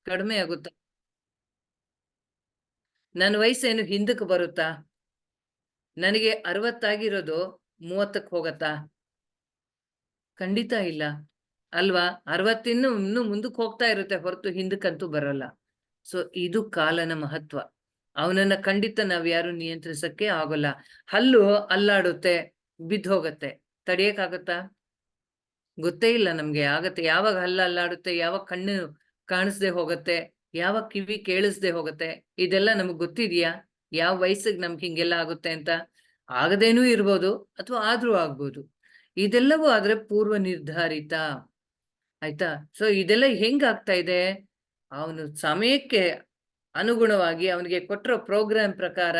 ಕಡಿಮೆ ಆಗುತ್ತಾ? ನನ್ನ ವಯಸ್ಸೇನು ಹಿಂದಕ್ಕೆ ಬರುತ್ತಾ? ನನಗೆ 60 30ಕ್ಕೆ ಹೋಗತ್ತಾ? ಖಂಡಿತ ಇಲ್ಲ ಅಲ್ವಾ. 60 ಇನ್ನೂ ಮುಂದಕ್ಕೆ ಹೋಗ್ತಾ ಇರುತ್ತೆ ಹೊರತು ಹಿಂದಕ್ಕಂತೂ ಬರಲ್ಲ. ಸೊ ಇದು ಕಾಲನ ಮಹತ್ವ. ಅವನನ್ನ ಖಂಡಿತ ನಾವ್ ಯಾರು ನಿಯಂತ್ರಿಸಕ್ಕೆ ಆಗೋಲ್ಲ. ಹಲ್ಲು ಅಲ್ಲಾಡುತ್ತೆ, ಬಿದ್ದು ಹೋಗತ್ತೆ, ತಡಿಯಕ್ಕಾಗತ್ತಾ? ಗೊತ್ತೇ ಇಲ್ಲ ನಮ್ಗೆ. ಆಗತ್ತೆ ಯಾವಾಗ ಹಲ್ಲು ಅಲ್ಲಾಡುತ್ತೆ, ಯಾವಾಗ ಕಣ್ಣು ಕಾಣಿಸ್ದೆ ಹೋಗತ್ತೆ, ಯಾವಾಗ ಕಿವಿ ಕೇಳಿಸ್ದೆ ಹೋಗತ್ತೆ, ಇದೆಲ್ಲ ನಮಗ್ ಗೊತ್ತಿದ್ಯಾ? ಯಾವ ವಯಸ್ಸಿಗೆ ನಮ್ಗೆ ಹಿಂಗೆಲ್ಲ ಆಗುತ್ತೆ ಅಂತ? ಆಗದೇನೂ ಇರ್ಬೋದು, ಅಥವಾ ಆದ್ರೂ ಆಗ್ಬೋದು. ಇದೆಲ್ಲವೂ ಆದ್ರೆ ಪೂರ್ವ ನಿರ್ಧಾರಿತ. ಆಯ್ತಾ? ಸೊ ಇದೆಲ್ಲ ಹೆಂಗಾಗ್ತಾ ಇದೆ? ಅವನು ಸಮಯಕ್ಕೆ ಅನುಗುಣವಾಗಿ ಅವನಿಗೆ ಕೊಟ್ಟಿರೋ ಪ್ರೋಗ್ರಾಮ್ ಪ್ರಕಾರ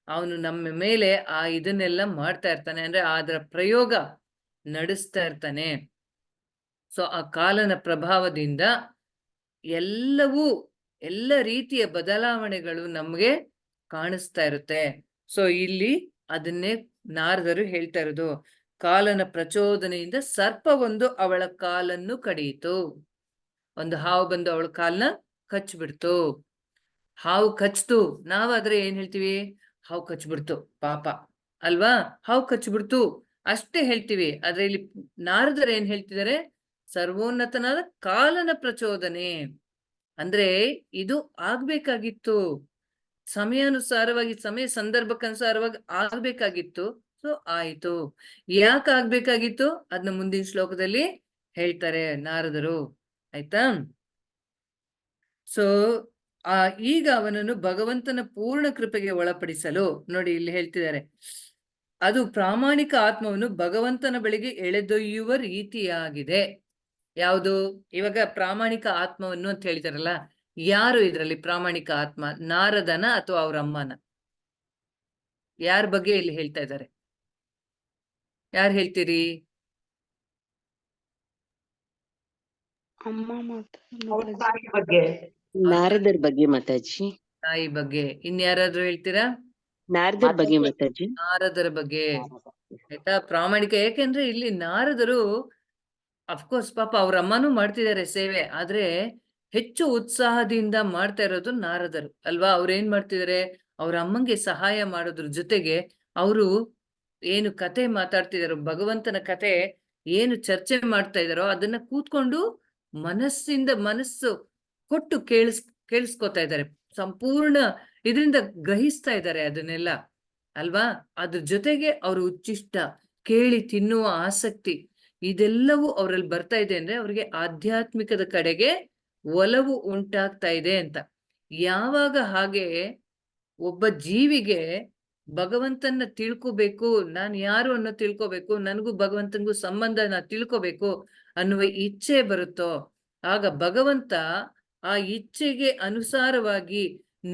ಅವನು ನಮ್ಮ ಮೇಲೆ ಇದನ್ನೆಲ್ಲ ಮಾಡ್ತಾ ಇರ್ತಾನೆ. ಅಂದ್ರೆ ಅದರ ಪ್ರಯೋಗ ನಡೆಸ್ತಾ ಇರ್ತಾನೆ. ಸೊ ಆ ಕಾಲನ ಪ್ರಭಾವದಿಂದ ಎಲ್ಲವೂ, ಎಲ್ಲ ರೀತಿಯ ಬದಲಾವಣೆಗಳು ನಮ್ಗೆ ಕಾಣಿಸ್ತಾ ಇರುತ್ತೆ. ಸೊ ಇಲ್ಲಿ ಅದನ್ನೇ ನಾರದರು ಹೇಳ್ತಾ ಇರೋದು. ಕಾಲನ ಪ್ರಚೋದನೆಯಿಂದ ಸರ್ಪವೊಂದು ಅವಳ ಕಾಲನ್ನು ಕಡಿಯಿತು. ಒಂದು ಹಾವು ಬಂದು ಅವಳ ಕಾಲನ್ನ ಕಚ್ಬಿಡ್ತು. ಹಾವು ಕಚ್ತು, ನಾವಾದ್ರೆ ಏನ್ ಹೇಳ್ತೀವಿ? ಹಾವು ಕಚ್ಬಿಡ್ತು ಪಾಪ ಅಲ್ವಾ, ಹಾವು ಕಚ್ಬಿಡ್ತು ಅಷ್ಟೇ ಹೇಳ್ತೀವಿ. ಆದ್ರೆ ಇಲ್ಲಿ ನಾರದರು ಏನ್ ಹೇಳ್ತಿದ್ದಾರೆ? ಸರ್ವೋನ್ನತನಾದ ಕಾಲನ ಪ್ರಚೋದನೆ. ಅಂದ್ರೆ ಇದು ಆಗ್ಬೇಕಾಗಿತ್ತು, ಸಮಯಾನುಸಾರವಾಗಿ, ಸಮಯ ಸಂದರ್ಭಕ್ಕನುಸಾರವಾಗಿ ಆಗ್ಬೇಕಾಗಿತ್ತು. ಸೊ ಆಯ್ತು. ಯಾಕೆ ಆಗ್ಬೇಕಾಗಿತ್ತು ಅದನ್ನ ಮುಂದಿನ ಶ್ಲೋಕದಲ್ಲಿ ಹೇಳ್ತಾರೆ ನಾರದರು. ಆಯ್ತಾ? ಸೊ ಈಗ ಅವನನ್ನು ಭಗವಂತನ ಪೂರ್ಣ ಕೃಪೆಗೆ ಒಳಪಡಿಸಲು, ನೋಡಿ ಇಲ್ಲಿ ಹೇಳ್ತಿದ್ದಾರೆ, ಅದು ಪ್ರಾಮಾಣಿಕ ಆತ್ಮವನ್ನು ಭಗವಂತನ ಬಳಿಗೆ ಎಳೆದೊಯ್ಯುವ ರೀತಿಯಾಗಿದೆ. ಯಾವುದು? ಇವಾಗ ಪ್ರಾಮಾಣಿಕ ಆತ್ಮವನ್ನು ಅಂತ ಹೇಳ್ತಾರಲ್ಲ, ಯಾರು ಇದ್ರಲ್ಲಿ ಪ್ರಾಮಾಣಿಕ ಆತ್ಮ? ನಾರದನ ಅಥವಾ ಅವ್ರ ಅಮ್ಮನ? ಯಾರ ಬಗ್ಗೆ ಇಲ್ಲಿ ಹೇಳ್ತಾ ಇದ್ದಾರೆ? ಯಾರು ಹೇಳ್ತೀರಿ? ಬಗ್ಗೆ, ನಾರದರ ಬಗ್ಗೆ ಮಾತಾಜಿ. ತಾಯಿ ಬಗ್ಗೆ. ಇನ್ಯಾರಾದ್ರೂ ಹೇಳ್ತೀರಾ? ನಾರದರ ಬಗ್ಗೆ ಮಾತಾಜಿ. ನಾರದರ ಬಗ್ಗೆ. ಆಯ್ತಾ? ಪ್ರಾಮಾಣಿಕ. ಯಾಕೆಂದ್ರೆ ಇಲ್ಲಿ ನಾರದರು ಅಫ್ಕೋರ್ಸ್ ಪಾಪ ಅವ್ರ ಅಮ್ಮನೂ ಮಾಡ್ತಿದ್ದಾರೆ ಸೇವೆ, ಆದ್ರೆ ಹೆಚ್ಚು ಉತ್ಸಾಹದಿಂದ ಮಾಡ್ತಾ ಇರೋದು ನಾರದರು ಅಲ್ವಾ. ಅವ್ರೇನ್ ಮಾಡ್ತಿದ್ದಾರೆ? ಅವ್ರ ಅಮ್ಮಂಗೆ ಸಹಾಯ ಮಾಡೋದ್ರ ಜೊತೆಗೆ ಅವರು ಏನು ಕತೆ ಮಾತಾಡ್ತಿದಾರೋ, ಭಗವಂತನ ಕತೆ ಏನು ಚರ್ಚೆ ಮಾಡ್ತಾ ಇದಾರೋ ಅದನ್ನ ಕೂತ್ಕೊಂಡು ಮನಸ್ಸು ಕೊಟ್ಟು ಕೇಳಿಸ್ಕೊತಾ ಇದ್ದಾರೆ. ಸಂಪೂರ್ಣ ಇದರಿಂದ ಗ್ರಹಿಸ್ತಾ ಇದ್ದಾರೆ ಅದನ್ನೆಲ್ಲ ಅಲ್ವಾ. ಅದ್ರ ಜೊತೆಗೆ ಅವ್ರ ಉಚ್ಚಿಷ್ಟ, ಕೇಳಿ ತಿನ್ನುವ ಆಸಕ್ತಿ, ಇದೆಲ್ಲವೂ ಅವರಲ್ಲಿ ಬರ್ತಾ ಇದೆ. ಅಂದ್ರೆ ಅವ್ರಿಗೆ ಆಧ್ಯಾತ್ಮಿಕದ ಕಡೆಗೆ ಒಲವು ಉಂಟಾಗ್ತಾ ಇದೆ ಅಂತ. ಯಾವಾಗ ಹಾಗೆ ಒಬ್ಬ ಜೀವಿಗೆ ಭಗವಂತನ ತಿಳ್ಕೋಬೇಕು, ನಾನು ಯಾರು ಅನ್ನೋ ತಿಳ್ಕೋಬೇಕು, ನನಗೂ ಭಗವಂತನಿಗೂ ಸಂಬಂಧನ ತಿಳ್ಕೋಬೇಕು ಅನ್ನುವ ಇಚ್ಛೆ ಬರುತ್ತೋ, ಆಗ ಭಗವಂತ ಆ ಇಚ್ಛೆಗೆ ಅನುಸಾರವಾಗಿ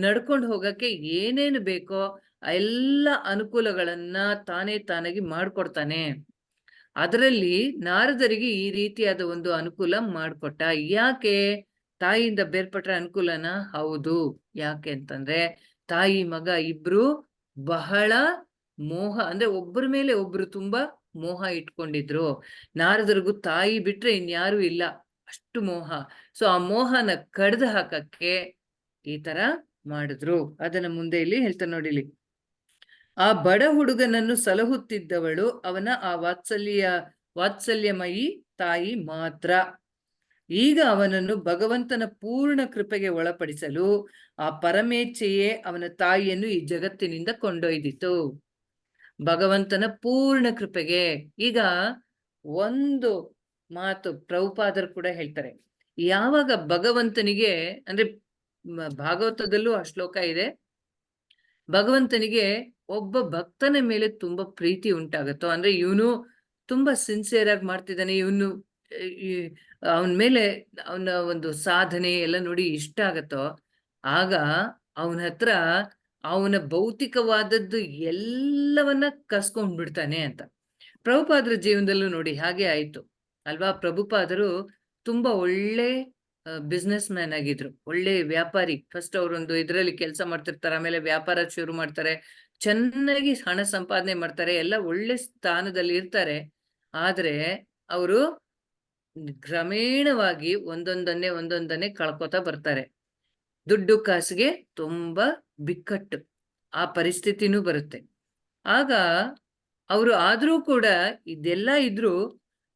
ನಡ್ಕೊಂಡು ಹೋಗಕ್ಕೆ ಏನೇನು ಬೇಕೋ ಎಲ್ಲ ಅನುಕೂಲಗಳನ್ನ ತಾನಾಗಿ ಮಾಡ್ಕೊಡ್ತಾನೆ. ಅದರಲ್ಲಿ ನಾರದರಿಗೆ ಈ ರೀತಿಯಾದ ಒಂದು ಅನುಕೂಲ ಮಾಡ್ಕೊಟ್ಟ. ಯಾಕೆ? ತಾಯಿಯಿಂದ ಬೇರ್ಪಟ್ರೆ ಅನುಕೂಲನ? ಹೌದು. ಯಾಕೆ ಅಂತಂದ್ರೆ ತಾಯಿ ಮಗ ಇಬ್ರು ಬಹಳ ಮೋಹ, ಅಂದ್ರೆ ಒಬ್ಬರ ಮೇಲೆ ಒಬ್ರು ತುಂಬಾ ಮೋಹ ಇಟ್ಕೊಂಡಿದ್ರು. ನಾರದರಿಗೂ ತಾಯಿ ಬಿಟ್ರೆ ಇನ್ಯಾರು ಇಲ್ಲ, ಅಷ್ಟು ಮೋಹ. ಸೊ ಆ ಮೋಹನ ಕಡ್ದು ಹಾಕಕ್ಕೆ ಈ ತರ ಮಾಡಿದ್ರು. ಅದನ್ನ ಮುಂದೆ ಇಲ್ಲಿ ಹೇಳ್ತಾರೆ ನೋಡಿಲಿ. ಆ ಬಡ ಹುಡುಗನನ್ನು ಸಲಹುತ್ತಿದ್ದವಳು ಅವನ ಆ ವಾತ್ಸಲ್ಯಮಯಿ ತಾಯಿ ಮಾತ್ರ. ಈಗ ಅವನನ್ನು ಭಗವಂತನ ಪೂರ್ಣ ಕೃಪೆಗೆ ಒಳಪಡಿಸಲು ಆ ಪರಮೇಚ್ಛೆಯೇ ಅವನ ತಾಯಿಯನ್ನು ಈ ಜಗತ್ತಿನಿಂದ ಕೊಂಡೊಯ್ದಿತು. ಭಗವಂತನ ಪೂರ್ಣ ಕೃಪೆಗೆ. ಈಗ ಒಂದು ಮಾತು ಪ್ರಭುಪಾದರು ಕೂಡ ಹೇಳ್ತಾರೆ, ಯಾವಾಗ ಭಗವಂತನಿಗೆ, ಅಂದ್ರೆ ಭಾಗವತದಲ್ಲೂ ಆ ಶ್ಲೋಕ ಇದೆ, ಭಗವಂತನಿಗೆ ಒಬ್ಬ ಭಕ್ತನ ಮೇಲೆ ತುಂಬಾ ಪ್ರೀತಿ ಉಂಟಾಗತ್ತೋ, ಅಂದ್ರೆ ಇವನು ತುಂಬಾ ಸಿನ್ಸಿಯರ್ ಆಗಿ ಮಾಡ್ತಿದ್ದಾನೆ, ಇವನು ಅವನ ಮೇಲೆ ಅವನ ಒಂದು ಸಾಧನೆ ಎಲ್ಲ ನೋಡಿ ಇಷ್ಟ ಆಗತ್ತೋ, ಆಗ ಅವನ ಹತ್ರ ಅವನ ಭೌತಿಕವಾದದ್ದು ಎಲ್ಲವನ್ನ ಕಸ್ಕೊಂಡ್ಬಿಡ್ತಾನೆ ಅಂತ. ಪ್ರಭುಪಾದರ ಜೀವನದಲ್ಲೂ ನೋಡಿ ಹಾಗೆ ಆಯ್ತು ಅಲ್ವಾ. ಪ್ರಭುಪಾದರು ತುಂಬಾ ಒಳ್ಳೆ ಬಿಸ್ನೆಸ್ ಮ್ಯಾನ್ ಆಗಿದ್ರು, ಒಳ್ಳೆ ವ್ಯಾಪಾರಿ. ಫಸ್ಟ್ ಅವರೊಂದು ಇದರಲ್ಲಿ ಕೆಲಸ ಮಾಡ್ತಿರ್ತಾರೆ, ಆಮೇಲೆ ವ್ಯಾಪಾರ ಶುರು ಮಾಡ್ತಾರೆ, ಚೆನ್ನಾಗಿ ಹಣ ಸಂಪಾದನೆ ಮಾಡ್ತಾರೆ, ಎಲ್ಲ ಒಳ್ಳೆ ಸ್ಥಾನದಲ್ಲಿ ಇರ್ತಾರೆ. ಆದ್ರೆ ಅವರು ಕ್ರಮೇಣವಾಗಿ ಒಂದೊಂದನ್ನೇ ಕಳ್ಕೊತಾ ಬರ್ತಾರೆ. ದುಡ್ಡು ಕಾಸಿಗೆ ತುಂಬಾ ಬಿಕ್ಕಟ್ಟು, ಆ ಪರಿಸ್ಥಿತಿನೂ ಬರುತ್ತೆ. ಆಗ ಅವರು ಆದ್ರೂ ಕೂಡ ಇದೆಲ್ಲ ಇದ್ರೂ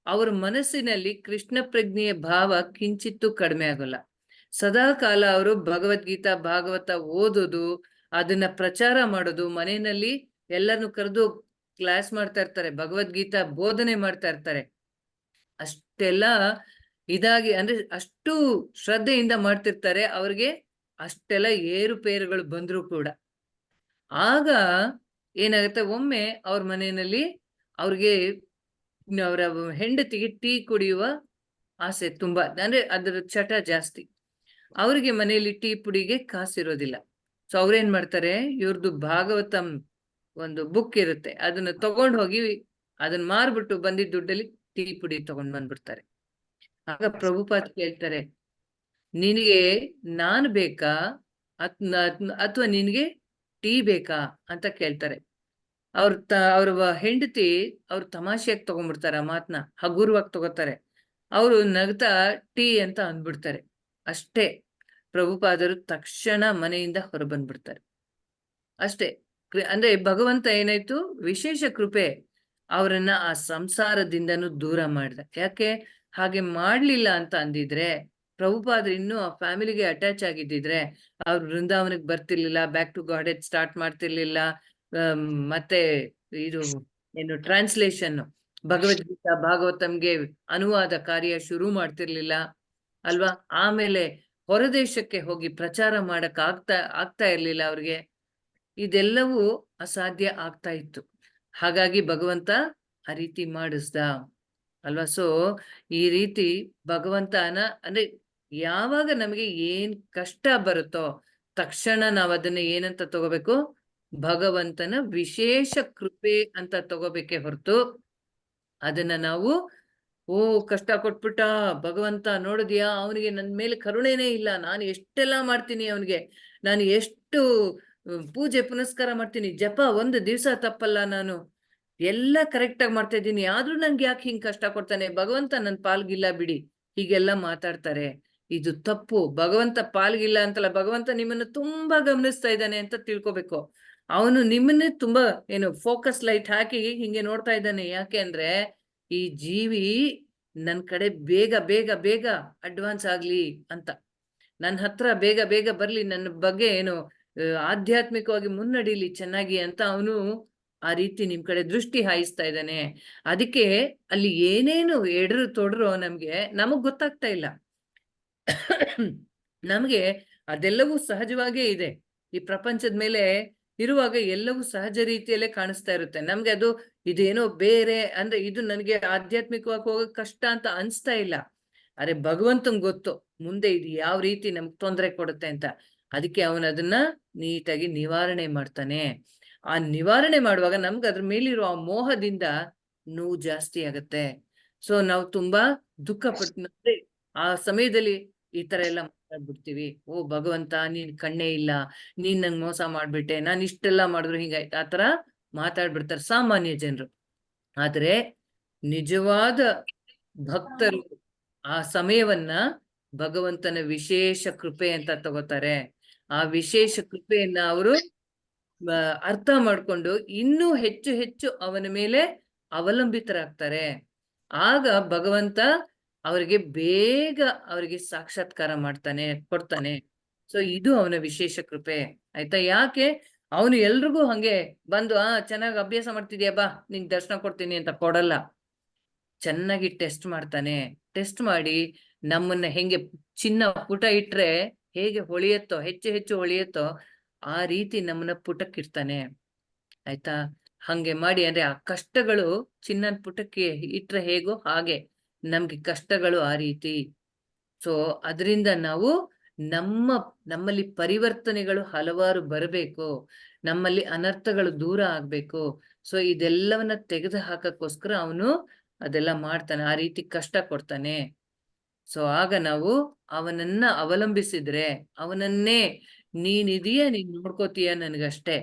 ಅವ್ರ ಮನಸ್ಸಿನಲ್ಲಿ ಕೃಷ್ಣ ಪ್ರಜ್ಞೆಯ ಭಾವ ಕಿಂಚಿತ್ತೂ ಕಡಿಮೆ ಆಗೋಲ್ಲ. ಸದಾ ಕಾಲ ಅವರು ಭಗವದ್ಗೀತಾ ಭಾಗವತ ಓದೋದು, ಅದನ್ನ ಪ್ರಚಾರ ಮಾಡೋದು, ಮನೆಯಲ್ಲಿ ಎಲ್ಲರನ್ನು ಕರೆದು ಕ್ಲಾಸ್ ಮಾಡ್ತಾ ಇರ್ತಾರೆ, ಭಗವದ್ಗೀತಾ ಬೋಧನೆ ಮಾಡ್ತಾ ಇರ್ತಾರೆ. ಅಷ್ಟೆಲ್ಲ ಇದಾಗಿ ಅಂದ್ರೆ ಅಷ್ಟು ಶ್ರದ್ಧೆಯಿಂದ ಮಾಡ್ತಿರ್ತಾರೆ. ಅವ್ರಿಗೆ ಅಷ್ಟೆಲ್ಲ ಏರುಪೇರುಗಳು ಬಂದ್ರು ಕೂಡ ಆಗ ಏನಾಗುತ್ತೆ, ಒಮ್ಮೆ ಅವ್ರ ಮನೆಯಲ್ಲಿ ಅವ್ರಿಗೆ ಅವರ ಹೆಂಡತಿಗೆ ಟೀ ಕುಡಿಯುವ ಆಸೆ ತುಂಬಾ, ಅಂದ್ರೆ ಅದ್ರ ಚಟ ಜಾಸ್ತಿ. ಅವ್ರಿಗೆ ಮನೆಯಲ್ಲಿ ಟೀ ಪುಡಿಗೆ ಕಾಸಿರೋದಿಲ್ಲ. ಸೊ ಅವ್ರೇನ್ ಮಾಡ್ತಾರೆ, ಇವ್ರದ್ದು ಭಾಗವತಂ ಒಂದು ಬುಕ್ ಇರುತ್ತೆ, ಅದನ್ನ ತಗೊಂಡ್ ಹೋಗಿ ಅದನ್ನ ಮಾರ್ಬಿಟ್ಟು ಬಂದಿದ್ದ ದುಡ್ಡಲ್ಲಿ ಟೀ ಪುಡಿ ತಗೊಂಡ್ ಬಂದ್ಬಿಡ್ತಾರೆ. ಆಗ ಪ್ರಭುಪಾದ್ ಕೇಳ್ತಾರೆ, ನಿನಗೆ ನಾನ್ ಬೇಕಾ ಅಥವಾ ನಿನಗೆ ಟೀ ಬೇಕಾ ಅಂತ ಕೇಳ್ತಾರೆ. ಅವ್ರ ಹೆಂಡತಿ ಅವ್ರು ತಮಾಷೆಯಾಗಿ ತಗೊಂಡ್ಬಿಡ್ತಾರೆ, ಆ ಮಾತನ್ನ ಹಗುರವಾಗಿ ತಗೋತಾರೆ. ಅವರು ನಗ್ತಾ ಟೀ ಅಂತ ಅಂದ್ಬಿಡ್ತಾರೆ. ಅಷ್ಟೇ, ಪ್ರಭುಪಾದರು ತಕ್ಷಣ ಮನೆಯಿಂದ ಹೊರಬಂದ್ಬಿಡ್ತಾರೆ. ಅಷ್ಟೇ. ಅಂದ್ರೆ ಭಗವಂತ ಏನಾಯ್ತು, ವಿಶೇಷ ಕೃಪೆ, ಅವರನ್ನ ಆ ಸಂಸಾರದಿಂದನೂ ದೂರ ಮಾಡಿದ. ಯಾಕೆ ಹಾಗೆ ಮಾಡ್ಲಿಲ್ಲ ಅಂತ ಅಂದಿದ್ರೆ, ಪ್ರಭುಪಾದ್ರು ಇನ್ನೂ ಆ ಫ್ಯಾಮಿಲಿಗೆ ಅಟ್ಯಾಚ್ ಆಗಿದ್ದಿದ್ರೆ ಅವ್ರು ವೃಂದಾವನಕ್ಕೆ ಬರ್ತಿರ್ಲಿಲ್ಲ, back to Godhead start ಮಾಡ್ತಿರ್ಲಿಲ್ಲ. ಮತ್ತೆ ಇದು ಏನು ಟ್ರಾನ್ಸ್ಲೇಷನ್, ಭಗವದ್ಗೀತಾ ಭಾಗವತಂಗೆ ಅನುವಾದ ಕಾರ್ಯ ಶುರು ಮಾಡ್ತಿರ್ಲಿಲ್ಲ ಅಲ್ವಾ. ಆಮೇಲೆ ಹೊರದೇಶಕ್ಕೆ ಹೋಗಿ ಪ್ರಚಾರ ಮಾಡಕ್ ಆಗ್ತಾ ಇರ್ಲಿಲ್ಲ ಅವ್ರಿಗೆ. ಇದೆಲ್ಲವೂ ಅಸಾಧ್ಯ ಆಗ್ತಾ ಇತ್ತು. ಹಾಗಾಗಿ ಭಗವಂತ ಆ ರೀತಿ ಮಾಡಿಸ್ದ ಅಲ್ವಾ. ಸೊ ಈ ರೀತಿ ಭಗವಂತನ ಅಂದ್ರೆ ಯಾವಾಗ ನಮಗೆ ಏನ್ ಕಷ್ಟ ಬರುತ್ತೋ ತಕ್ಷಣ ನಾವ್ ಅದನ್ನ ಏನಂತ ತಗೋಬೇಕು, ಭಗವಂತನ ವಿಶೇಷ ಕೃಪೆ ಅಂತ ತಗೋಬೇಕೆ ಹೊರತು ಅದನ್ನ ನಾವು ಕಷ್ಟ ಕೊಟ್ಬಿಟ್ಟ ಭಗವಂತ ನೋಡಿದ್ಯಾ, ಅವನಿಗೆ ನನ್ ಮೇಲೆ ಕರುಣೆನೇ ಇಲ್ಲ, ನಾನು ಎಷ್ಟೆಲ್ಲ ಮಾಡ್ತೀನಿ ಅವನಿಗೆ, ನಾನು ಎಷ್ಟು ಪೂಜೆ ಪುನಸ್ಕಾರ ಮಾಡ್ತೀನಿ, ಜಪ ಒಂದು ದಿವಸ ತಪ್ಪಲ್ಲ, ನಾನು ಎಲ್ಲ ಕರೆಕ್ಟ್ ಆಗಿ ಮಾಡ್ತಾ ಇದ್ದೀನಿ, ಆದ್ರೂ ನನ್ಗೆ ಯಾಕೆ ಹಿಂಗ್ ಕಷ್ಟ ಕೊಡ್ತಾನೆ ಭಗವಂತ, ನನ್ ಪಾಲ್ಗಿಲ್ಲ ಬಿಡಿ, ಹೀಗೆಲ್ಲ ಮಾತಾಡ್ತಾರೆ. ಇದು ತಪ್ಪು. ಭಗವಂತ ಪಾಲ್ಗಿಲ್ಲ ಅಂತಲ್ಲ, ಭಗವಂತ ನಿಮ್ಮನ್ನು ತುಂಬಾ ಗಮನಿಸ್ತಾ ಇದ್ದಾನೆ ಅಂತ ತಿಳ್ಕೊಬೇಕು. ಅವನು ನಿಮ್ಮನ್ನೇ ತುಂಬಾ ಫೋಕಸ್ ಲೈಟ್ ಹಾಕಿ ಹಿಂಗೆ ನೋಡ್ತಾ ಇದ್ದಾನೆ. ಯಾಕೆ ಅಂದ್ರೆ ಈ ಜೀವಿ ನನ್ ಕಡೆ ಬೇಗ ಬೇಗ ಬೇಗ ಅಡ್ವಾನ್ಸ್ ಆಗ್ಲಿ ಅಂತ, ನನ್ನ ಹತ್ರ ಬೇಗ ಬೇಗ ಬರ್ಲಿ, ನನ್ನ ಬಗ್ಗೆ ಆಧ್ಯಾತ್ಮಿಕವಾಗಿ ಮುನ್ನಡೀಲಿ ಚೆನ್ನಾಗಿ ಅಂತ ಅವನು ಆ ರೀತಿ ನಿಮ್ ಕಡೆ ದೃಷ್ಟಿ ಹಾಯಿಸ್ತಾ ಇದ್ದಾನೆ. ಅದಕ್ಕೆ ಅಲ್ಲಿ ಏನೇನು ಎಡ್ರು ತೊಡ್ರು ನಮಗ್ ಗೊತ್ತಾಗ್ತಾ ಇಲ್ಲ. ನಮ್ಗೆ ಅದೆಲ್ಲವೂ ಸಹಜವಾಗೇ ಇದೆ. ಈ ಪ್ರಪಂಚದ ಮೇಲೆ ಇರುವಾಗ ಎಲ್ಲವೂ ಸಹಜ ರೀತಿಯಲ್ಲೇ ಕಾಣಿಸ್ತಾ ಇರುತ್ತೆ. ನಮ್ಗೆ ಅದು ಇದೇನೋ ಬೇರೆ ಅಂದ್ರೆ ಇದು ನನಗೆ ಆಧ್ಯಾತ್ಮಿಕವಾಗಿ ಹೋಗಕ್ ಕಷ್ಟ ಅಂತ ಅನ್ಸ್ತಾ ಇಲ್ಲ. ಅರೆ ಭಗವಂತಂಗ್ ಗೊತ್ತು ಮುಂದೆ ಇದು ಯಾವ ರೀತಿ ನಮ್ಗೆ ತೊಂದರೆ ಕೊಡುತ್ತೆ ಅಂತ. ಅದಕ್ಕೆ ಅವನು ಅದನ್ನ ನೀಟಾಗಿ ನಿವಾರಣೆ ಮಾಡ್ತಾನೆ. ಆ ನಿವಾರಣೆ ಮಾಡುವಾಗ ನಮ್ಗೆ ಅದ್ರ ಮೇಲಿರೋ ಆ ಮೋಹದಿಂದ ನೋವು ಜಾಸ್ತಿ ಆಗತ್ತೆ. ಸೊ ನಾವು ತುಂಬಾ ದುಃಖ ಪಟ್ಟು ಆ ಸಮಯದಲ್ಲಿ ಈ ತರ ಎಲ್ಲ ಮಾತಾಡ್ಬಿಡ್ತೀವಿ. ಭಗವಂತ ನೀನ್ ಕಣ್ಣೇ ಇಲ್ಲ, ನೀನ್ ನಂಗ್ ಮೋಸ ಮಾಡ್ಬಿಟ್ಟೆ, ನಾನ್ ಇಷ್ಟೆಲ್ಲ ಮಾಡಿದ್ರು ಹಿಂಗಾಯ್ತು, ಆ ತರ ಮಾತಾಡ್ಬಿಡ್ತಾರೆ ಸಾಮಾನ್ಯ ಜನರು. ಆದ್ರೆ ನಿಜವಾದ ಭಕ್ತರು ಆ ಸಮಯವನ್ನ ಭಗವಂತನ ವಿಶೇಷ ಕೃಪೆ ಅಂತ ತಗೋತಾರೆ. ಆ ವಿಶೇಷ ಕೃಪೆಯನ್ನ ಅವರು ಅರ್ಥ ಮಾಡ್ಕೊಂಡು ಇನ್ನೂ ಹೆಚ್ಚು ಹೆಚ್ಚು ಅವನ ಮೇಲೆ ಅವಲಂಬಿತರಾಗ್ತಾರೆ. ಆಗ ಭಗವಂತ ಅವರಿಗೆ ಬೇಗ ಅವರಿಗೆ ಸಾಕ್ಷಾತ್ಕಾರ ಕೊಡ್ತಾನೆ. ಸೊ ಇದು ಅವನ ವಿಶೇಷ ಕೃಪೆ ಆಯ್ತಾ. ಯಾಕೆ ಅವನು ಎಲ್ರಿಗೂ ಹಂಗೆ ಬಂದು ಚೆನ್ನಾಗಿ ಅಭ್ಯಾಸ ಮಾಡ್ತಿದ್ಯಾ ಬಾ ನಿಂಗ್ ದರ್ಶನ ಕೊಡ್ತೀನಿ ಅಂತ ಕೊಡಲ್ಲ. ಚೆನ್ನಾಗಿ ಟೆಸ್ಟ್ ಮಾಡ್ತಾನೆ. ಟೆಸ್ಟ್ ಮಾಡಿ ನಮ್ಮನ್ನ ಹೆಂಗೆ ಚಿನ್ನ ಪುಟ ಇಟ್ರೆ ಹೇಗೆ ಹೊಳೆಯತ್ತೋ, ಹೆಚ್ಚು ಹೆಚ್ಚು ಹೊಳೆಯತ್ತೋ ಆ ರೀತಿ ನಮ್ಮನ್ನ ಪುಟಕ್ಕಿರ್ತಾನೆ ಆಯ್ತಾ. ಹಂಗೆ ಮಾಡಿ ಅಂದ್ರೆ ಆ ಕಷ್ಟಗಳು ಚಿನ್ನದ ಪುಟಕ್ಕೆ ಇಟ್ರೆ ಹೇಗೋ ಹಾಗೆ ನಮ್ಗೆ ಕಷ್ಟಗಳು ಆ ರೀತಿ. ಸೊ ಅದರಿಂದ ನಾವು ನಮ್ಮಲ್ಲಿ ಪರಿವರ್ತನೆಗಳು ಹಲವಾರು ಬರಬೇಕು, ನಮ್ಮಲ್ಲಿ ಅನರ್ಥಗಳು ದೂರ ಆಗ್ಬೇಕು. ಸೊ ಇದೆಲ್ಲವನ್ನ ತೆಗೆದು ಹಾಕಕ್ಕೋಸ್ಕರ ಅವನು ಅದೆಲ್ಲ ಮಾಡ್ತಾನೆ, ಆ ರೀತಿ ಕಷ್ಟ ಕೊಡ್ತಾನೆ. ಸೊ ಆಗ ನಾವು ಅವನನ್ನ ಅವಲಂಬಿಸಿದ್ರೆ, ಅವನನ್ನೇ ನೀನಿದೀಯ ನೀನ್ ನೋಡ್ಕೋತೀಯ ನನಗಷ್ಟೇ,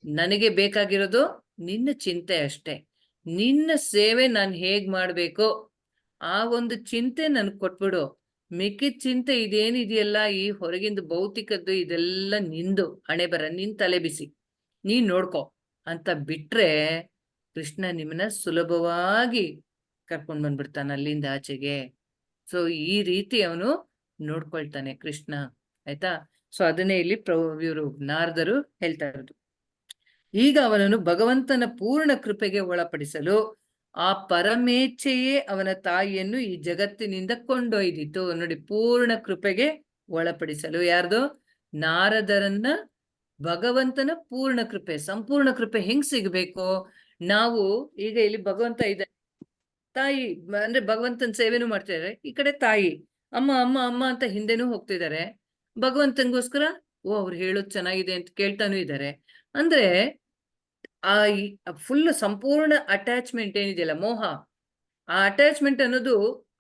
ನನಗೆ ಬೇಕಾಗಿರೋದು ನಿನ್ನ ಚಿಂತೆ ಅಷ್ಟೇ, ನಿನ್ನ ಸೇವೆ ನಾನು ಹೇಗ್ ಮಾಡ್ಬೇಕೋ ಆ ಒಂದು ಚಿಂತೆ ನನ್ಗೆ ಕೊಟ್ಬಿಡು, ಮಿಕ್ಕಿದ ಚಿಂತೆ ಇದೇನಿದೆಯಲ್ಲ ಈ ಹೊರಗಿಂದ ಭೌತಿಕದ್ದು ಇದೆಲ್ಲ ನಿಂದು ಹಣೆ ಬರ, ನಿನ್ ತಲೆ ಬಿಸಿ, ನೀನ್ ನೋಡ್ಕೊ ಅಂತ ಬಿಟ್ರೆ ಕೃಷ್ಣ ನಿಮ್ಮನ್ನ ಸುಲಭವಾಗಿ ಕರ್ಕೊಂಡ್ ಬಂದ್ಬಿಡ್ತಾನೆ ಅಲ್ಲಿಂದ ಆಚೆಗೆ. ಸೊ ಈ ರೀತಿ ಅವನು ನೋಡ್ಕೊಳ್ತಾನೆ ಕೃಷ್ಣ, ಆಯ್ತಾ. ಸೊ ಅದನ್ನೇ ಇಲ್ಲಿ ಇವರು ನಾರದರು ಹೇಳ್ತಾ ಇರೋದು. ಈಗ ಅವನನ್ನು ಭಗವಂತನ ಪೂರ್ಣ ಕೃಪೆಗೆ ಒಳಪಡಿಸಲು ಆ ಪರಮೇಚ್ಛೆಯೇ ಅವನ ತಾಯಿಯನ್ನು ಈ ಜಗತ್ತಿನಿಂದ ಕೊಂಡೊಯ್ದಿತು. ನೋಡಿ, ಪೂರ್ಣ ಕೃಪೆಗೆ ಒಳಪಡಿಸಲು ಯಾರ್ದು? ನಾರದರನ್ನ ಭಗವಂತನ ಪೂರ್ಣ ಕೃಪೆ, ಸಂಪೂರ್ಣ ಕೃಪೆ ಹೆಂಗ್ ಸಿಗ್ಬೇಕು? ನಾವು ಈಗ ಇಲ್ಲಿ ಭಗವಂತ ಇದೆ, ತಾಯಿ ಅಂದ್ರೆ ಭಗವಂತನ ಸೇವೆನೂ ಮಾಡ್ತಿದ್ದಾರೆ, ಈ ಕಡೆ ತಾಯಿ ಅಮ್ಮ ಅಮ್ಮ ಅಮ್ಮ ಅಂತ ಹಿಂದೆನೂ ಹೋಗ್ತಿದ್ದಾರೆ. ಭಗವಂತನಿಗೋಸ್ಕರ ಅವ್ರು ಹೇಳೋದು ಚೆನ್ನಾಗಿದೆ ಅಂತ ಕೇಳ್ತಾನೂ ಇದ್ದಾರೆ. ಅಂದ್ರೆ ಆ ಫುಲ್ ಸಂಪೂರ್ಣ ಅಟ್ಯಾಚ್ಮೆಂಟ್ ಏನಿದೆಯಲ್ಲ, ಮೋಹ, ಆ ಅಟ್ಯಾಚ್ಮೆಂಟ್ ಅನ್ನೋದು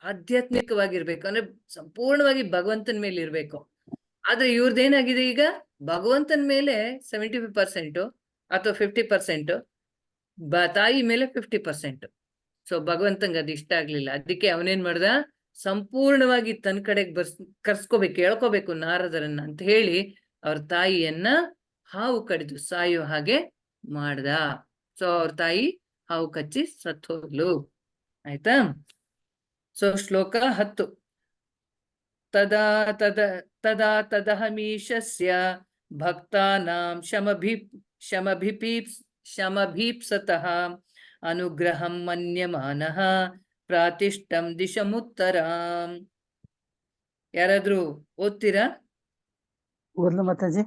ಆಧ್ಯಾತ್ಮಿಕವಾಗಿರ್ಬೇಕು, ಅಂದ್ರೆ ಸಂಪೂರ್ಣವಾಗಿ ಭಗವಂತನ ಮೇಲೆ ಇರ್ಬೇಕು. ಆದ್ರೆ ಇವ್ರದ್ದೇನಾಗಿದೆ, ಈಗ ಭಗವಂತನ ಮೇಲೆ 75% ಅಥವಾ 50%, ತಾಯಿ ಮೇಲೆ 50%. ಸೊ ಭಗವಂತಂಗೆ ಅದು ಇಷ್ಟ ಆಗ್ಲಿಲ್ಲ. ಅದಕ್ಕೆ ಅವನೇನ್ ಮಾಡ್ದ, ಸಂಪೂರ್ಣವಾಗಿ ತನ್ನ ಕಡೆಗೆ ಕರ್ಸ್ಕೋಬೇಕು, ಹೇಳ್ಕೋಬೇಕು ನಾರದರನ್ನ ಅಂತ ಹೇಳಿ ಅವ್ರ ತಾಯಿಯನ್ನ ಹಾವು ಕಡಿದು ಸಾಯೋ ಹಾಗೆ ಮಾಡ್ದ. ಸೊ ಅವ್ರ ತಾಯಿ ಹಾವು ಕಚ್ಚಿ ಸತ್ತೋದ್ಲು, ಆಯ್ತಾ. ಸೊ ಶ್ಲೋಕ 10. ತದಾ ತದಹಮೀಶಸ್ಯ ಭಕ್ತಾನಾಂ ಶಮಭೀಪ್ಸತಃ ಅನುಗ್ರಹಂ ಮನ್ಯಮಾನಃ ಪ್ರಾತಿಷ್ಠಂ ದಿಶಮುತ್ತರಾಂ. ಯಾರಾದ್ರೂ ಓದ್ತೀರಾ? ಓದ್ಲು ಮಾತಾಜಿ.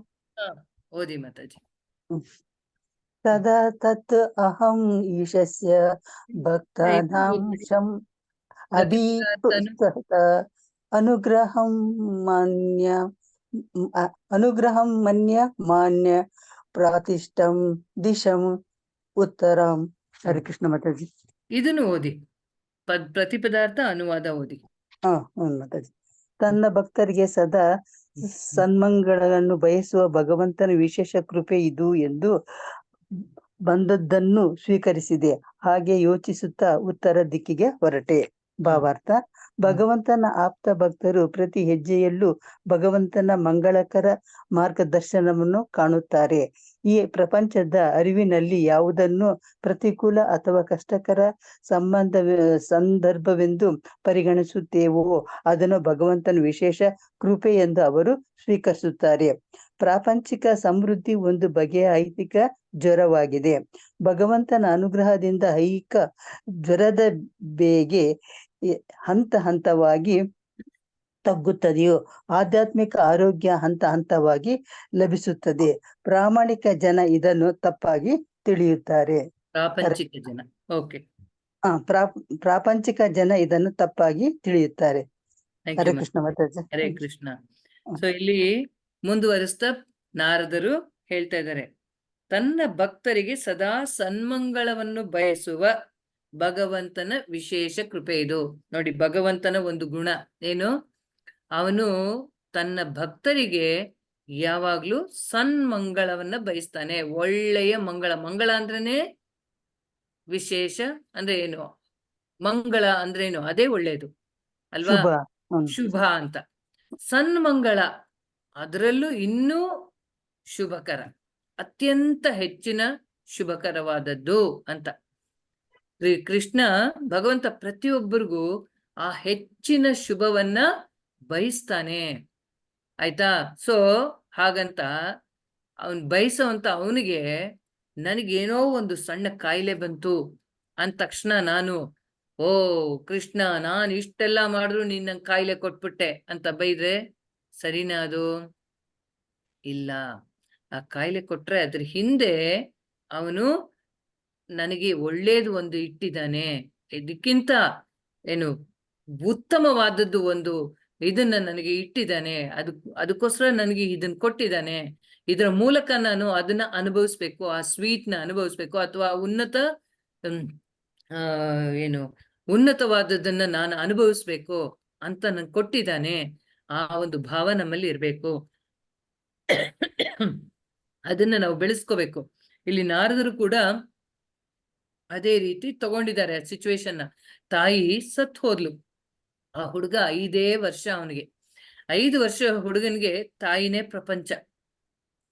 ಓದಿ ಮಾತಾಜಿ. ತದಾ ತತ್ ಅಹಂ ಈಶಸ್ಯ ಭಕ್ತಾನಾಂ ಶಂ ಅಭೀಪ್ಸತ ಅನುಗ್ರಹಂ ಮನ್ಯ ಮಾನ್ಯ ಪ್ರಾತಿಷ್ಠಂ ದಿಶಂ ಉತ್ತರಂ. ಹರೇ ಕೃಷ್ಣ ಮಾತಾಜಿ. ಇದನ್ನು ಓದಿ, ಪ್ರತಿಪದಾರ್ಥ ಅನುವಾದ ಓದಿ. ಮಾತಾಜಿ. ತನ್ನ ಭಕ್ತರಿಗೆ ಸದಾ ಸನ್ಮಂಗಳಗಳನ್ನು ಬಯಸುವ ಭಗವಂತನ ವಿಶೇಷ ಕೃಪೆ ಇದು ಎಂದು ಬಂದದ್ದನ್ನು ಸ್ವೀಕರಿಸಿದೆ. ಹಾಗೆ ಯೋಚಿಸುತ್ತಾ ಉತ್ತರ ದಿಕ್ಕಿಗೆ ಹೊರಟೆ. ಭಾವಾರ್ಥ: ಭಗವಂತನ ಆಪ್ತ ಭಕ್ತರು ಪ್ರತಿ ಹೆಜ್ಜೆಯಲ್ಲೂ ಭಗವಂತನ ಮಂಗಳಕರ ಮಾರ್ಗದರ್ಶನವನ್ನು ಕಾಣುತ್ತಾರೆ. ಈ ಪ್ರಪಂಚದ ಅರಿವಿನಲ್ಲಿ ಯಾವುದನ್ನು ಪ್ರತಿಕೂಲ ಅಥವಾ ಕಷ್ಟಕರ ಸಂದರ್ಭವೆಂದು ಪರಿಗಣಿಸುತ್ತೇವೋ ಅದನ್ನು ಭಗವಂತನ ವಿಶೇಷ ಕೃಪೆ ಎಂದು ಅವರು ಸ್ವೀಕರಿಸುತ್ತಾರೆ. ಪ್ರಾಪಂಚಿಕ ಸಮೃದ್ಧಿ ಒಂದು ಬಗೆಯ ಐಹಿಕ ಜ್ವರವಾಗಿದೆ. ಭಗವಂತನ ಅನುಗ್ರಹದಿಂದ ಐಹಿಕ ಜ್ವರದ ಬೇಗೆ ಹಂತ ಹಂತವಾಗಿ ತಗ್ಗುತ್ತದೆಯೋ ಆಧ್ಯಾತ್ಮಿಕ ಆರೋಗ್ಯ ಹಂತ ಹಂತವಾಗಿ ಲಭಿಸುತ್ತದೆ. ಪ್ರಾಮಾಣಿಕ ಜನ ಇದನ್ನು ತಪ್ಪಾಗಿ ತಿಳಿಯುತ್ತಾರೆ. ಪ್ರಾಪಂಚಿಕ ಜನ, ಓಕೆ. ಪ್ರಾಪಂಚಿಕ ಜನ ಇದನ್ನು ತಪ್ಪಾಗಿ ತಿಳಿಯುತ್ತಾರೆ. ಹರೇ ಕೃಷ್ಣ ಮಾತಾಜಿ. ಹರೇ ಕೃಷ್ಣ. ಸೊ ಇಲ್ಲಿ ಮುಂದುವರಿಸ್ತಾ ನಾರದರು ಹೇಳ್ತಾ ಇದ್ದಾರೆ, ತನ್ನ ಭಕ್ತರಿಗೆ ಸದಾ ಸನ್ಮಂಗಳವನ್ನು ಬಯಸುವ ಭಗವಂತನ ವಿಶೇಷ ಕೃಪೆ ಇದು. ನೋಡಿ, ಭಗವಂತನ ಒಂದು ಗುಣ ಏನು? ಅವನು ತನ್ನ ಭಕ್ತರಿಗೆ ಯಾವಾಗ್ಲೂ ಸನ್ಮಂಗಳವನ್ನ ಬಯಸ್ತಾನೆ, ಒಳ್ಳೆಯ ಮಂಗಳ. ಮಂಗಳ ಅಂದ್ರೇನೆ ವಿಶೇಷ ಅಂದ್ರೆ ಏನು? ಮಂಗಳ ಅಂದ್ರೇನು? ಅದೇ ಒಳ್ಳೇದು ಅಲ್ವಾ, ಶುಭ ಅಂತ. ಸನ್ಮಂಗಳ ಅದರಲ್ಲೂ ಇನ್ನೂ ಶುಭಕರ, ಅತ್ಯಂತ ಹೆಚ್ಚಿನ ಶುಭಕರವಾದದ್ದು ಅಂತ. ಕೃಷ್ಣ ಭಗವಂತ ಪ್ರತಿಯೊಬ್ಬರಿಗೂ ಆ ಹೆಚ್ಚಿನ ಶುಭವನ್ನ ಬಯಸ್ತಾನೆ, ಆಯ್ತಾ. ಸೊ ಹಾಗಂತ ಅವನ್ ಬಯಸೋಂತ ಅವನಿಗೆ ನನಗೇನೋ ಒಂದು ಸಣ್ಣ ಕಾಯಿಲೆ ಬಂತು ಅಂದ ತಕ್ಷಣ ನಾನು, ಓ ಕೃಷ್ಣ, ನಾನು ಇಷ್ಟೆಲ್ಲ ಮಾಡಿದ್ರು ನೀನ್ ನಂಗೆ ಕಾಯಿಲೆ ಕೊಟ್ಬಿಟ್ಟೆ ಅಂತ ಬೈದ್ರೆ ಸರಿನಾ? ಅದು ಇಲ್ಲ. ಆ ಕಾಯಿಲೆ ಕೊಟ್ರೆ ಅದ್ರ ಹಿಂದೆ ಅವನು ನನಗೆ ಒಳ್ಳೇದು ಒಂದು ಇಟ್ಟಿದ್ದಾನೆ, ಇದಕ್ಕಿಂತ ಏನು ಉತ್ತಮವಾದದ್ದು ಒಂದು ಇದನ್ನ ನನಗೆ ಇಟ್ಟಿದ್ದಾನೆ, ಅದಕ್ಕೋಸ್ಕರ ನನಗೆ ಇದನ್ನ ಕೊಟ್ಟಿದ್ದಾನೆ. ಇದರ ಮೂಲಕ ನಾನು ಅದನ್ನ ಅನುಭವಿಸ್ಬೇಕು, ಆ ಸ್ವೀಟ್ನ ಅನುಭವಿಸ್ಬೇಕು, ಅಥವಾ ಉನ್ನತವಾದದ್ದನ್ನ ನಾನು ಅನುಭವಿಸ್ಬೇಕು ಅಂತ ನನ್ಗೆ ಕೊಟ್ಟಿದ್ದಾನೆ. ಆ ಒಂದು ಭಾವ ನಮ್ಮಲ್ಲಿ ಇರ್ಬೇಕು, ಅದನ್ನ ನಾವು ಬೆಳೆಸ್ಕೋಬೇಕು. ಇಲ್ಲಿ ನಾರದರು ಕೂಡ ಅದೇ ರೀತಿ ತಗೊಂಡಿದ್ದಾರೆ ಸಿಚುವೇಶನ್ನ. ತಾಯಿ ಸತ್ ಹೋದ್ಲು, ಆ ಹುಡುಗ 5 ವರ್ಷ ಅವನಿಗೆ. 5 ವರ್ಷ ಹುಡುಗನಿಗೆ ತಾಯಿನೇ ಪ್ರಪಂಚ.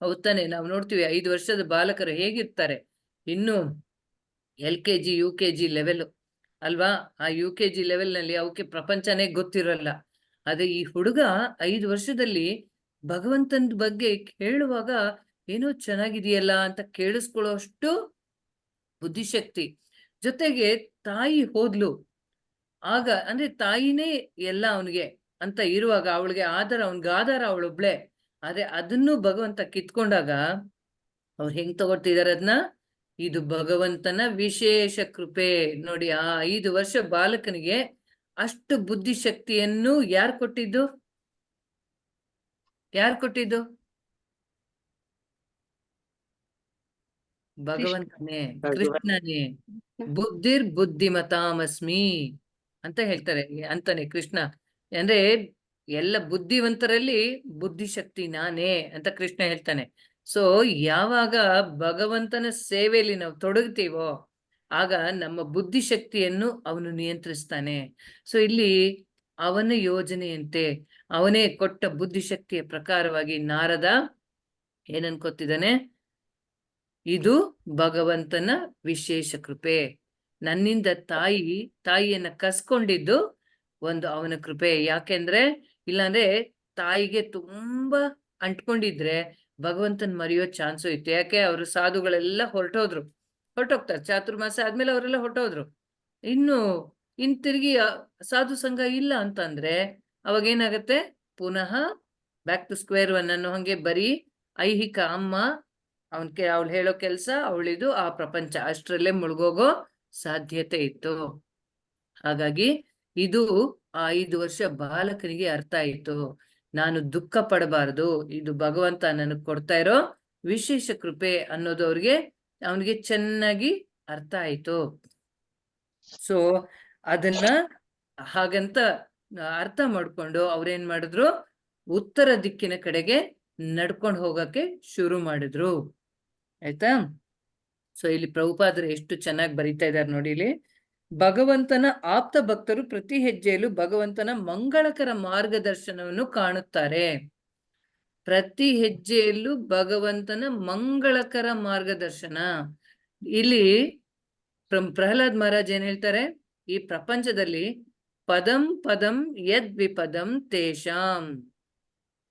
ಹೌದ್ ತಾನೆ? ನಾವು ನೋಡ್ತೀವಿ 5 ವರ್ಷದ ಬಾಲಕರು ಹೇಗಿರ್ತಾರೆ, ಇನ್ನು LKG UKG ಲೆವೆಲ್ ಅಲ್ವಾ? ಆ UKG ಲೆವೆಲ್ ನಲ್ಲಿ ಅವಕ್ಕೆ ಪ್ರಪಂಚನೇ ಗೊತ್ತಿರಲ್ಲ. ಅದೇ ಈ ಹುಡುಗ 5 ವರ್ಷದಲ್ಲಿ ಭಗವಂತನ ಬಗ್ಗೆ ಕೇಳುವಾಗ ಏನೋ ಚೆನ್ನಾಗಿದೆಯಲ್ಲ ಅಂತ ಕೇಳಿಸ್ಕೊಳ್ಳೋಷ್ಟು ಬುದ್ಧಿಶಕ್ತಿ. ಜೊತೆಗೆ ತಾಯಿ ಹೋದ್ಲು, ಆಗ ಅಂದ್ರೆ ತಾಯಿನೇ ಎಲ್ಲ ಅವನಿಗೆ ಅಂತ ಇರುವಾಗ ಅವಳಿಗೆ ಅವನಿಗೆ ಅವಳೊಬ್ಳೆ. ಆದ್ರೆ ಅದನ್ನು ಭಗವಂತ ಕಿತ್ಕೊಂಡಾಗ ಅವ್ರು ಹೆಂಗ್ ತಗೊಳ್ತಿದಾರೆ ಅದನ್ನ? ಇದು ಭಗವಂತನ ವಿಶೇಷ ಕೃಪೆ ನೋಡಿ. ಆ 5 ವರ್ಷ ಬಾಲಕನಿಗೆ ಅಷ್ಟು ಬುದ್ಧಿಶಕ್ತಿಯನ್ನು ಯಾರು ಕೊಟ್ಟಿದ್ದು? ಭಗವಂತನೇ, ಕೃಷ್ಣನೇ. ಬುದ್ಧಿಮತಾಮಸ್ಮಿ ಅಂತ ಹೇಳ್ತಾರೆ ಅಂತಾನೆ ಕೃಷ್ಣ. ಅಂದ್ರೆ ಎಲ್ಲ ಬುದ್ಧಿವಂತರಲ್ಲಿ ಬುದ್ಧಿಶಕ್ತಿ ನಾನೇ ಅಂತ ಕೃಷ್ಣ ಹೇಳ್ತಾನೆ. ಸೊ ಯಾವಾಗ ಭಗವಂತನ ಸೇವೆಯಲ್ಲಿ ನಾವು ತೊಡಗ್ತೀವೋ ಆಗ ನಮ್ಮ ಬುದ್ಧಿಶಕ್ತಿಯನ್ನು ಅವನು ನಿಯಂತ್ರಿಸ್ತಾನೆ. ಸೊ ಇಲ್ಲಿ ಅವನ ಯೋಜನೆಯಂತೆ ಅವನೇ ಕೊಟ್ಟ ಬುದ್ಧಿಶಕ್ತಿಯ ಪ್ರಕಾರವಾಗಿ ನಾರದ ಏನನ್ಕೋತಿದ್ದಾನೆ? ಇದು ಭಗವಂತನ ವಿಶೇಷ ಕೃಪೆ. ನನ್ನಿಂದ ತಾಯಿಯನ್ನ ಕಸ್ಕೊಂಡಿದ್ದು ಒಂದು ಅವನ ಕೃಪೆ. ಯಾಕೆಂದ್ರೆ ಇಲ್ಲಾಂದ್ರೆ ತಾಯಿಗೆ ತುಂಬಾ ಅಂಟ್ಕೊಂಡಿದ್ರೆ ಭಗವಂತನ್ ಮರೆಯೋ ಚಾನ್ಸು ಇತ್ತು. ಯಾಕೆ? ಅವರು ಸಾಧುಗಳೆಲ್ಲ ಹೊರಟೋಗ್ತಾರೆ. ಚಾತುರ್ಮಾಸ ಆದ್ಮೇಲೆ ಅವರೆಲ್ಲ ಹೊರಟೋದ್ರು. ಇನ್ನು ತಿರ್ಗಿ ಸಾಧು ಸಂಘ ಇಲ್ಲ ಅಂತಂದ್ರೆ ಅವಾಗ ಏನಾಗತ್ತೆ? ಪುನಃ ಬ್ಯಾಕ್ ಟು ಸ್ಕ್ವೇರ್ ಒನ್ ಅನ್ನೋ ಹಂಗೆ ಬರೀ ಐಹಿಕ ಅಮ್ಮ ಅವಳು ಹೇಳೋ ಕೆಲ್ಸ, ಅವಳಿದು ಆ ಪ್ರಪಂಚ, ಅಷ್ಟರಲ್ಲೇ ಮುಳುಗೋಗೋ ಸಾಧ್ಯತೆ ಇತ್ತು. ಹಾಗಾಗಿ ಇದು ಆ 5 ವರ್ಷ ಬಾಲಕನಿಗೆ ಅರ್ಥ ಆಯ್ತು. ನಾನು ದುಃಖ ಪಡಬಾರದು, ಇದು ಭಗವಂತ ನನಗ್ ಕೊಡ್ತಾ ಇರೋ ವಿಶೇಷ ಕೃಪೆ ಅನ್ನೋದು ಅವನಿಗೆ ಚೆನ್ನಾಗಿ ಅರ್ಥ ಆಯ್ತು. ಸೊ ಅದನ್ನ ಹಾಗಂತ ಅರ್ಥ ಮಾಡ್ಕೊಂಡು ಅವ್ರೇನ್ ಮಾಡಿದ್ರು? ಉತ್ತರ ದಿಕ್ಕಿನ ಕಡೆಗೆ ನಡ್ಕೊಂಡು ಹೋಗಕ್ಕೆ ಶುರು ಮಾಡಿದ್ರು. ಆಯ್ತಾ? ಸೊ ಇಲ್ಲಿ ಪ್ರಭುಪಾದರು ಎಷ್ಟು ಚೆನ್ನಾಗಿ ಬರೀತಾ ಇದ್ದಾರೆ ನೋಡಿ. ಇಲ್ಲಿ ಭಗವಂತನ ಆಪ್ತ ಭಕ್ತರು ಪ್ರತಿ ಹೆಜ್ಜೆಯಲ್ಲೂ ಭಗವಂತನ ಮಂಗಳಕರ ಮಾರ್ಗದರ್ಶನವನ್ನು ಕಾಣುತ್ತಾರೆ. ಪ್ರತಿ ಹೆಜ್ಜೆಯಲ್ಲೂ ಭಗವಂತನ ಮಂಗಳಕರ ಮಾರ್ಗದರ್ಶನ. ಇಲ್ಲಿ ಪ್ರಹ್ಲಾದ್ ಮಹಾರಾಜ್ ಏನ್ ಹೇಳ್ತಾರೆ? ಈ ಪ್ರಪಂಚದಲ್ಲಿ ಪದಂ ಪದಂ ಯದ್ವಿಪದಂ ತೇಷಾಂ.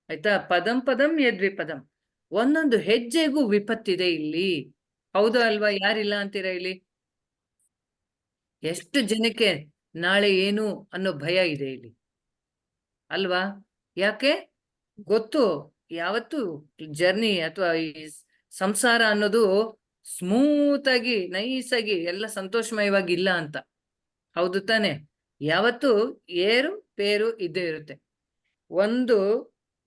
ಆಯ್ತಾ? ಪದಂ ಪದಂ ಯದ್ವಿಪದಂ, ಒಂದೊಂದು ಹೆಜ್ಜೆಗೂ ವಿಪತ್ತಿದೆ ಇಲ್ಲಿ. ಹೌದಾ ಅಲ್ವಾ? ಯಾರಿಲ್ಲ ಅಂತೀರಾ ಇಲ್ಲಿ? ಎಷ್ಟು ಜನಕ್ಕೆ ನಾಳೆ ಏನು ಅನ್ನೋ ಭಯ ಇದೆ ಇಲ್ಲಿ ಅಲ್ವಾ? ಯಾಕೆ ಗೊತ್ತು? ಯಾವತ್ತು ಜರ್ನಿ ಅಥವಾ ಈ ಸಂಸಾರ ಅನ್ನೋದು ಸ್ಮೂತ್ ಆಗಿ ನೈಸ್ ಆಗಿ ಎಲ್ಲ ಸಂತೋಷಮಯವಾಗಿ ಇಲ್ಲ ಅಂತ. ಹೌದು ತಾನೆ? ಯಾವತ್ತು ಏರು ಪೇರು ಇದ್ದೇ ಇರುತ್ತೆ. ಒಂದು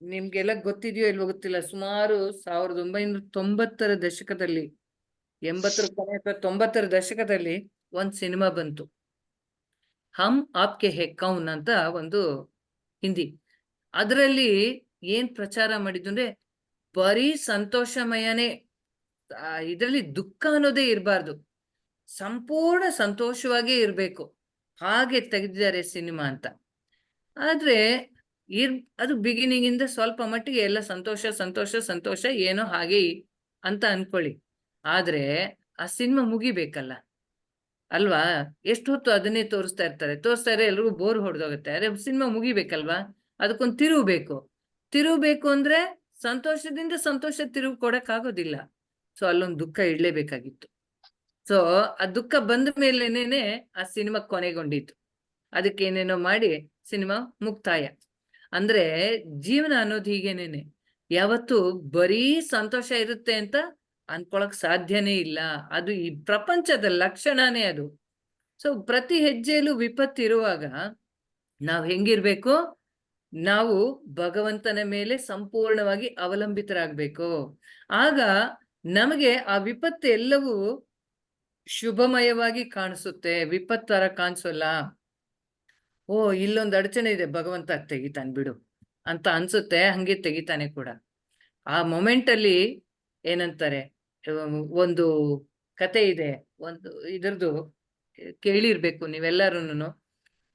ನಿಮ್ಗೆಲ್ಲ ಗೊತ್ತಿದೆಯೋ ಇಲ್ವೋ ಗೊತ್ತಿಲ್ಲ, ಸುಮಾರು 1990ರ ದಶಕದಲ್ಲಿ, 80ರ ಕೊನೆ ಅಥವಾ 90ರ ದಶಕದಲ್ಲಿ ಒಂದ್ ಸಿನಿಮಾ ಬಂತು, ಹಮ್ ಆಪ್ಕೆ ಹೇ ಕೌನ್ ಅಂತ ಒಂದು ಹಿಂದಿ. ಅದರಲ್ಲಿ ಏನ್ ಪ್ರಚಾರ ಮಾಡಿದ್ದು ಅಂದ್ರೆ ಬರೀ ಸಂತೋಷಮಯನೇ, ಇದರಲ್ಲಿ ದುಃಖ ಅನ್ನೋದೇ ಇರಬಾರ್ದು, ಸಂಪೂರ್ಣ ಸಂತೋಷವಾಗೇ ಇರ್ಬೇಕು, ಹಾಗೆ ತೆಗೆದಿದ್ದಾರೆ ಸಿನಿಮಾ ಅಂತ. ಆದ್ರೆ ಅದು ಬಿಗಿನಿಂಗ್ ಇಂದ ಸ್ವಲ್ಪ ಮಟ್ಟಿಗೆ ಎಲ್ಲ ಸಂತೋಷ ಸಂತೋಷ ಸಂತೋಷ ಏನೋ ಹಾಗೆ ಅಂತ ಅನ್ಕೊಳ್ಳಿ. ಆದ್ರೆ ಆ ಸಿನಿಮಾ ಮುಗಿಬೇಕಲ್ಲ ಅಲ್ವಾ? ಎಷ್ಟು ಹೊತ್ತು ಅದನ್ನೇ ತೋರಿಸ್ತಾ ಇರ್ತಾರೆ, ಎಲ್ರಿಗೂ ಬೋರ್ ಹೊಡೆದೋಗುತ್ತೆ. ಅರೆ ಸಿನಿಮಾ ಮುಗಿಬೇಕಲ್ವಾ? ಅದಕ್ಕೊಂದು ತಿರುಗಬೇಕು ಅಂದ್ರೆ ಸಂತೋಷದಿಂದ ಸಂತೋಷ ತಿರುವು ಕೊಡಕ್ ಆಗೋದಿಲ್ಲ. ಸೊ ಅಲ್ಲೊಂದು ದುಃಖ ಇಡ್ಲೇಬೇಕಾಗಿತ್ತು. ಸೊ ಆ ದುಃಖ ಬಂದ ಮೇಲೇನೆ ಆ ಸಿನಿಮಾ ಕೊನೆಗೊಂಡಿತ್ತು. ಅದಕ್ಕೆ ಏನೇನೋ ಮಾಡಿ ಸಿನಿಮಾ ಮುಕ್ತಾಯ. ಅಂದ್ರೆ ಜೀವನ ಅನ್ನೋದು ಹೀಗೇನೇನೆ, ಯಾವತ್ತು ಬರೀ ಸಂತೋಷ ಇರುತ್ತೆ ಅಂತ ಅನ್ಕೊಳಕ್ ಸಾಧ್ಯನೇ ಇಲ್ಲ. ಅದು ಈ ಪ್ರಪಂಚದ ಲಕ್ಷಣನೇ ಅದು. ಸೊ ಪ್ರತಿ ಹೆಜ್ಜೆಯಲ್ಲೂ ವಿಪತ್ತಿರುವಾಗ ನಾವ್ ಹೆಂಗಿರ್ಬೇಕು? ನಾವು ಭಗವಂತನ ಮೇಲೆ ಸಂಪೂರ್ಣವಾಗಿ ಅವಲಂಬಿತರಾಗ್ಬೇಕು. ಆಗ ನಮಗೆ ಆ ವಿಪತ್ತು ಎಲ್ಲವೂ ಶುಭಮಯವಾಗಿ ಕಾಣಿಸುತ್ತೆ, ವಿಪತ್ತರ ಕಾಣಿಸೋಲ್ಲ. ಓ ಇಲ್ಲೊಂದು ಅಡಚಣೆ ಇದೆ, ಭಗವಂತ ತೆಗಿತಾನೆ ಬಿಡು ಅಂತ ಅನ್ಸುತ್ತೆ. ಹಂಗೆ ತೆಗಿತಾನೆ ಕೂಡ. ಆ ಮೊಮೆಂಟ್ ಅಲ್ಲಿ ಏನಂತಾರೆ, ಒಂದು ಕತೆ ಇದೆ, ಒಂದು ಇದ್ರದ್ದು ಕೇಳಿರ್ಬೇಕು ನೀವೆಲ್ಲರೂನು.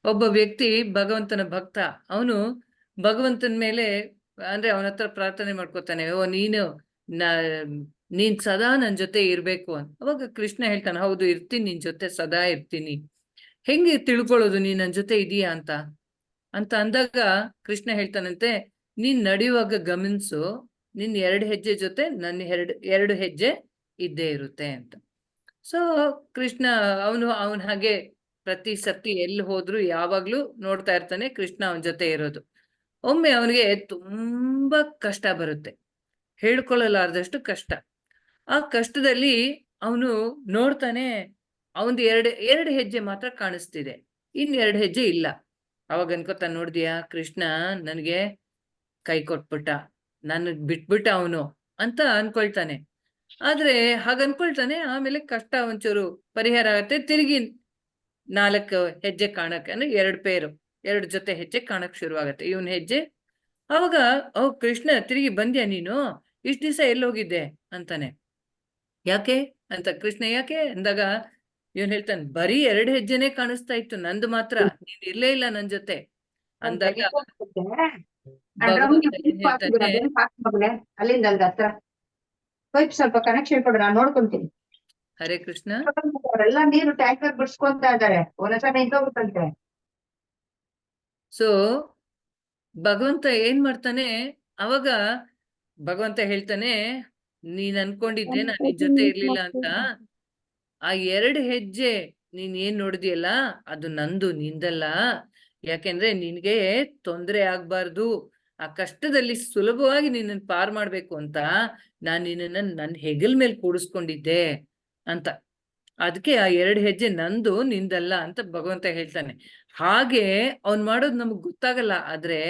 ಒಬ್ಬ ವ್ಯಕ್ತಿ ಭಗವಂತನ ಭಕ್ತ, ಅವನು ಭಗವಂತನ ಮೇಲೆ ಅಂದ್ರೆ ಅವನ ಹತ್ರ ಪ್ರಾರ್ಥನೆ ಮಾಡ್ಕೊತಾನೆ, ಓ ನೀನ್ ಸದಾ ನನ್ ಜೊತೆ ಇರ್ಬೇಕು ಅಂತ. ಅವಾಗ ಕೃಷ್ಣ ಹೇಳ್ತಾನೆ, ಹೌದು ಇರ್ತೀನಿ, ನಿನ್ ಜೊತೆ ಸದಾ ಇರ್ತೀನಿ. ಹೆಂಗೆ ತಿಳ್ಕೊಳ್ಳೋದು ನೀನ್ ನನ್ ಜೊತೆ ಇದೀಯಾ ಅಂತ ಅಂದಾಗ ಕೃಷ್ಣ ಹೇಳ್ತಾನಂತೆ, ನೀನ್ ನಡೆಯುವಾಗ ಗಮನಿಸು, ನಿನ್ 2 ಹೆಜ್ಜೆ ಜೊತೆ ನನ್ನ ಎರಡು ಹೆಜ್ಜೆ ಇದ್ದೇ ಇರುತ್ತೆ ಅಂತ. ಸೊ ಕೃಷ್ಣ ಅವನ್ ಹಾಗೆ ಪ್ರತಿ ಸರ್ತಿ ಎಲ್ಲಿ ಹೋದ್ರು ಯಾವಾಗ್ಲೂ ನೋಡ್ತಾ ಇರ್ತಾನೆ ಕೃಷ್ಣ ಅವನ ಜೊತೆ ಇರೋದು. ಒಮ್ಮೆ ಅವನಿಗೆ ತುಂಬಾ ಕಷ್ಟ ಬರುತ್ತೆ, ಹೇಳ್ಕೊಳ್ಳಲಾರ್ದಷ್ಟು ಕಷ್ಟ. ಆ ಕಷ್ಟದಲ್ಲಿ ಅವನು ನೋಡ್ತಾನೆ, ಅವನ್ ಎರಡು ಹೆಜ್ಜೆ ಮಾತ್ರ ಕಾಣಿಸ್ತಿದೆ, 2 ಹೆಜ್ಜೆ ಇಲ್ಲ. ಅವಾಗ ಅನ್ಕೋತಾನೆ, ನೋಡ್ದಿಯಾ ಕೃಷ್ಣ ನನ್ಗೆ ಕೈ ಕೊಟ್ಬಿಟ್ಟ, ನನಗ್ ಬಿಟ್ಬಿಟ್ಟ ಅವನು ಅಂತ ಅನ್ಕೊಳ್ತಾನೆ. ಆದ್ರೆ ಹಾಗನ್ಕೊಳ್ತಾನೆ, ಆಮೇಲೆ ಕಷ್ಟ ಒಂಚೂರು ಪರಿಹಾರ ಆಗತ್ತೆ, ತಿರುಗಿ 4 ಹೆಜ್ಜೆ ಕಾಣಕ್ಕೆ, ಅಂದ್ರೆ 2 ಜೊತೆ ಹೆಜ್ಜೆ ಕಾಣಕ್ ಶುರು ಆಗತ್ತೆ ಇವನ್ ಹೆಜ್ಜೆ. ಅವಾಗ ಕೃಷ್ಣ, ತಿರುಗಿ ಬಂದ್ಯಾ ನೀನು, ಇಷ್ಟ ದಿವಸ ಎಲ್ಲಿ ಹೋಗಿದ್ದೆ ಅಂತಾನೆ. ಯಾಕೆ ಅಂತ ಕೃಷ್ಣ ಯಾಕೆ ಅಂದಾಗ ಇವನ್ ಹೇಳ್ತಾನೆ, ಬರೀ 2 ಹೆಜ್ಜೆನೆ ಕಾಣಿಸ್ತಾ ಇತ್ತು, ನಂದು ಮಾತ್ರ ನೀನ್ ಇರ್ಲೇ ಇಲ್ಲ ನನ್ ಜೊತೆ ಅಂದಾಗ ಭಗವಂತ ಏನ್ ಹೇಳ್ತಾನೆ, ಅಲ್ಲಿಂದ ಅಲ್ದ ಹತ್ರ ಸ್ವಲ್ಪ ಕನೆಕ್ಷನ್ ಕೊಡು, ನಾನು ನೋಡ್ಕೊಂತೀನಿ. ಹರೇ ಕೃಷ್ಣ. ಅವರೆಲ್ಲ ನೀರು ಟ್ಯಾಂಕರ್ ಬಿಡ್ಸ್ಕೊಂತ ಇದಾರೆ, ಒಂದೊಂದ್ಸಲ ನಿಂತೋಗುತ್ತಂತೆ. ಸೊ ಭಗವಂತ ಏನ್ ಮಾಡ್ತಾನೆ, ಅವಾಗ ಭಗವಂತ ಹೇಳ್ತಾನೆ, ನೀನ್ ಅನ್ಕೊಂಡಿದ್ದೆ ನಾನ್ ನಿನ್ ಜೊತೆ ಇರ್ಲಿಲ್ಲ ಅಂತ, ಆ 2 ಹೆಜ್ಜೆ ನೀನ್ ಏನ್ ನೋಡಿದ್ಯಲ್ಲ ಅದು ನಂದು, ನಿಂದಲ್ಲ. ಯಾಕೆಂದ್ರೆ ನಿನ್ಗೆ ತೊಂದ್ರೆ ಆಗ್ಬಾರ್ದು, ಆ ಕಷ್ಟದಲ್ಲಿ ಸುಲಭವಾಗಿ ನಿನ್ನನ್ ಪಾರ್ ಮಾಡ್ಬೇಕು ಅಂತ ನಾನ್ ನಿನ್ನನ್ನ ನನ್ ಹೆಗಲ್ ಮೇಲೆ ಕೂಡಿಸ್ಕೊಂಡಿದ್ದೆ ಅಂತ. ಅದಕ್ಕೆ ಆ 2 ಹೆಜ್ಜೆ ನಂದು, ನಿಂದಲ್ಲ ಅಂತ ಭಗವಂತ ಹೇಳ್ತಾನೆ. ಹಾಗೆ ಅವ್ನ್ ಮಾಡೋದು ನಮಗ್ ಗೊತ್ತಾಗಲ್ಲ, ಆದ್ರೆ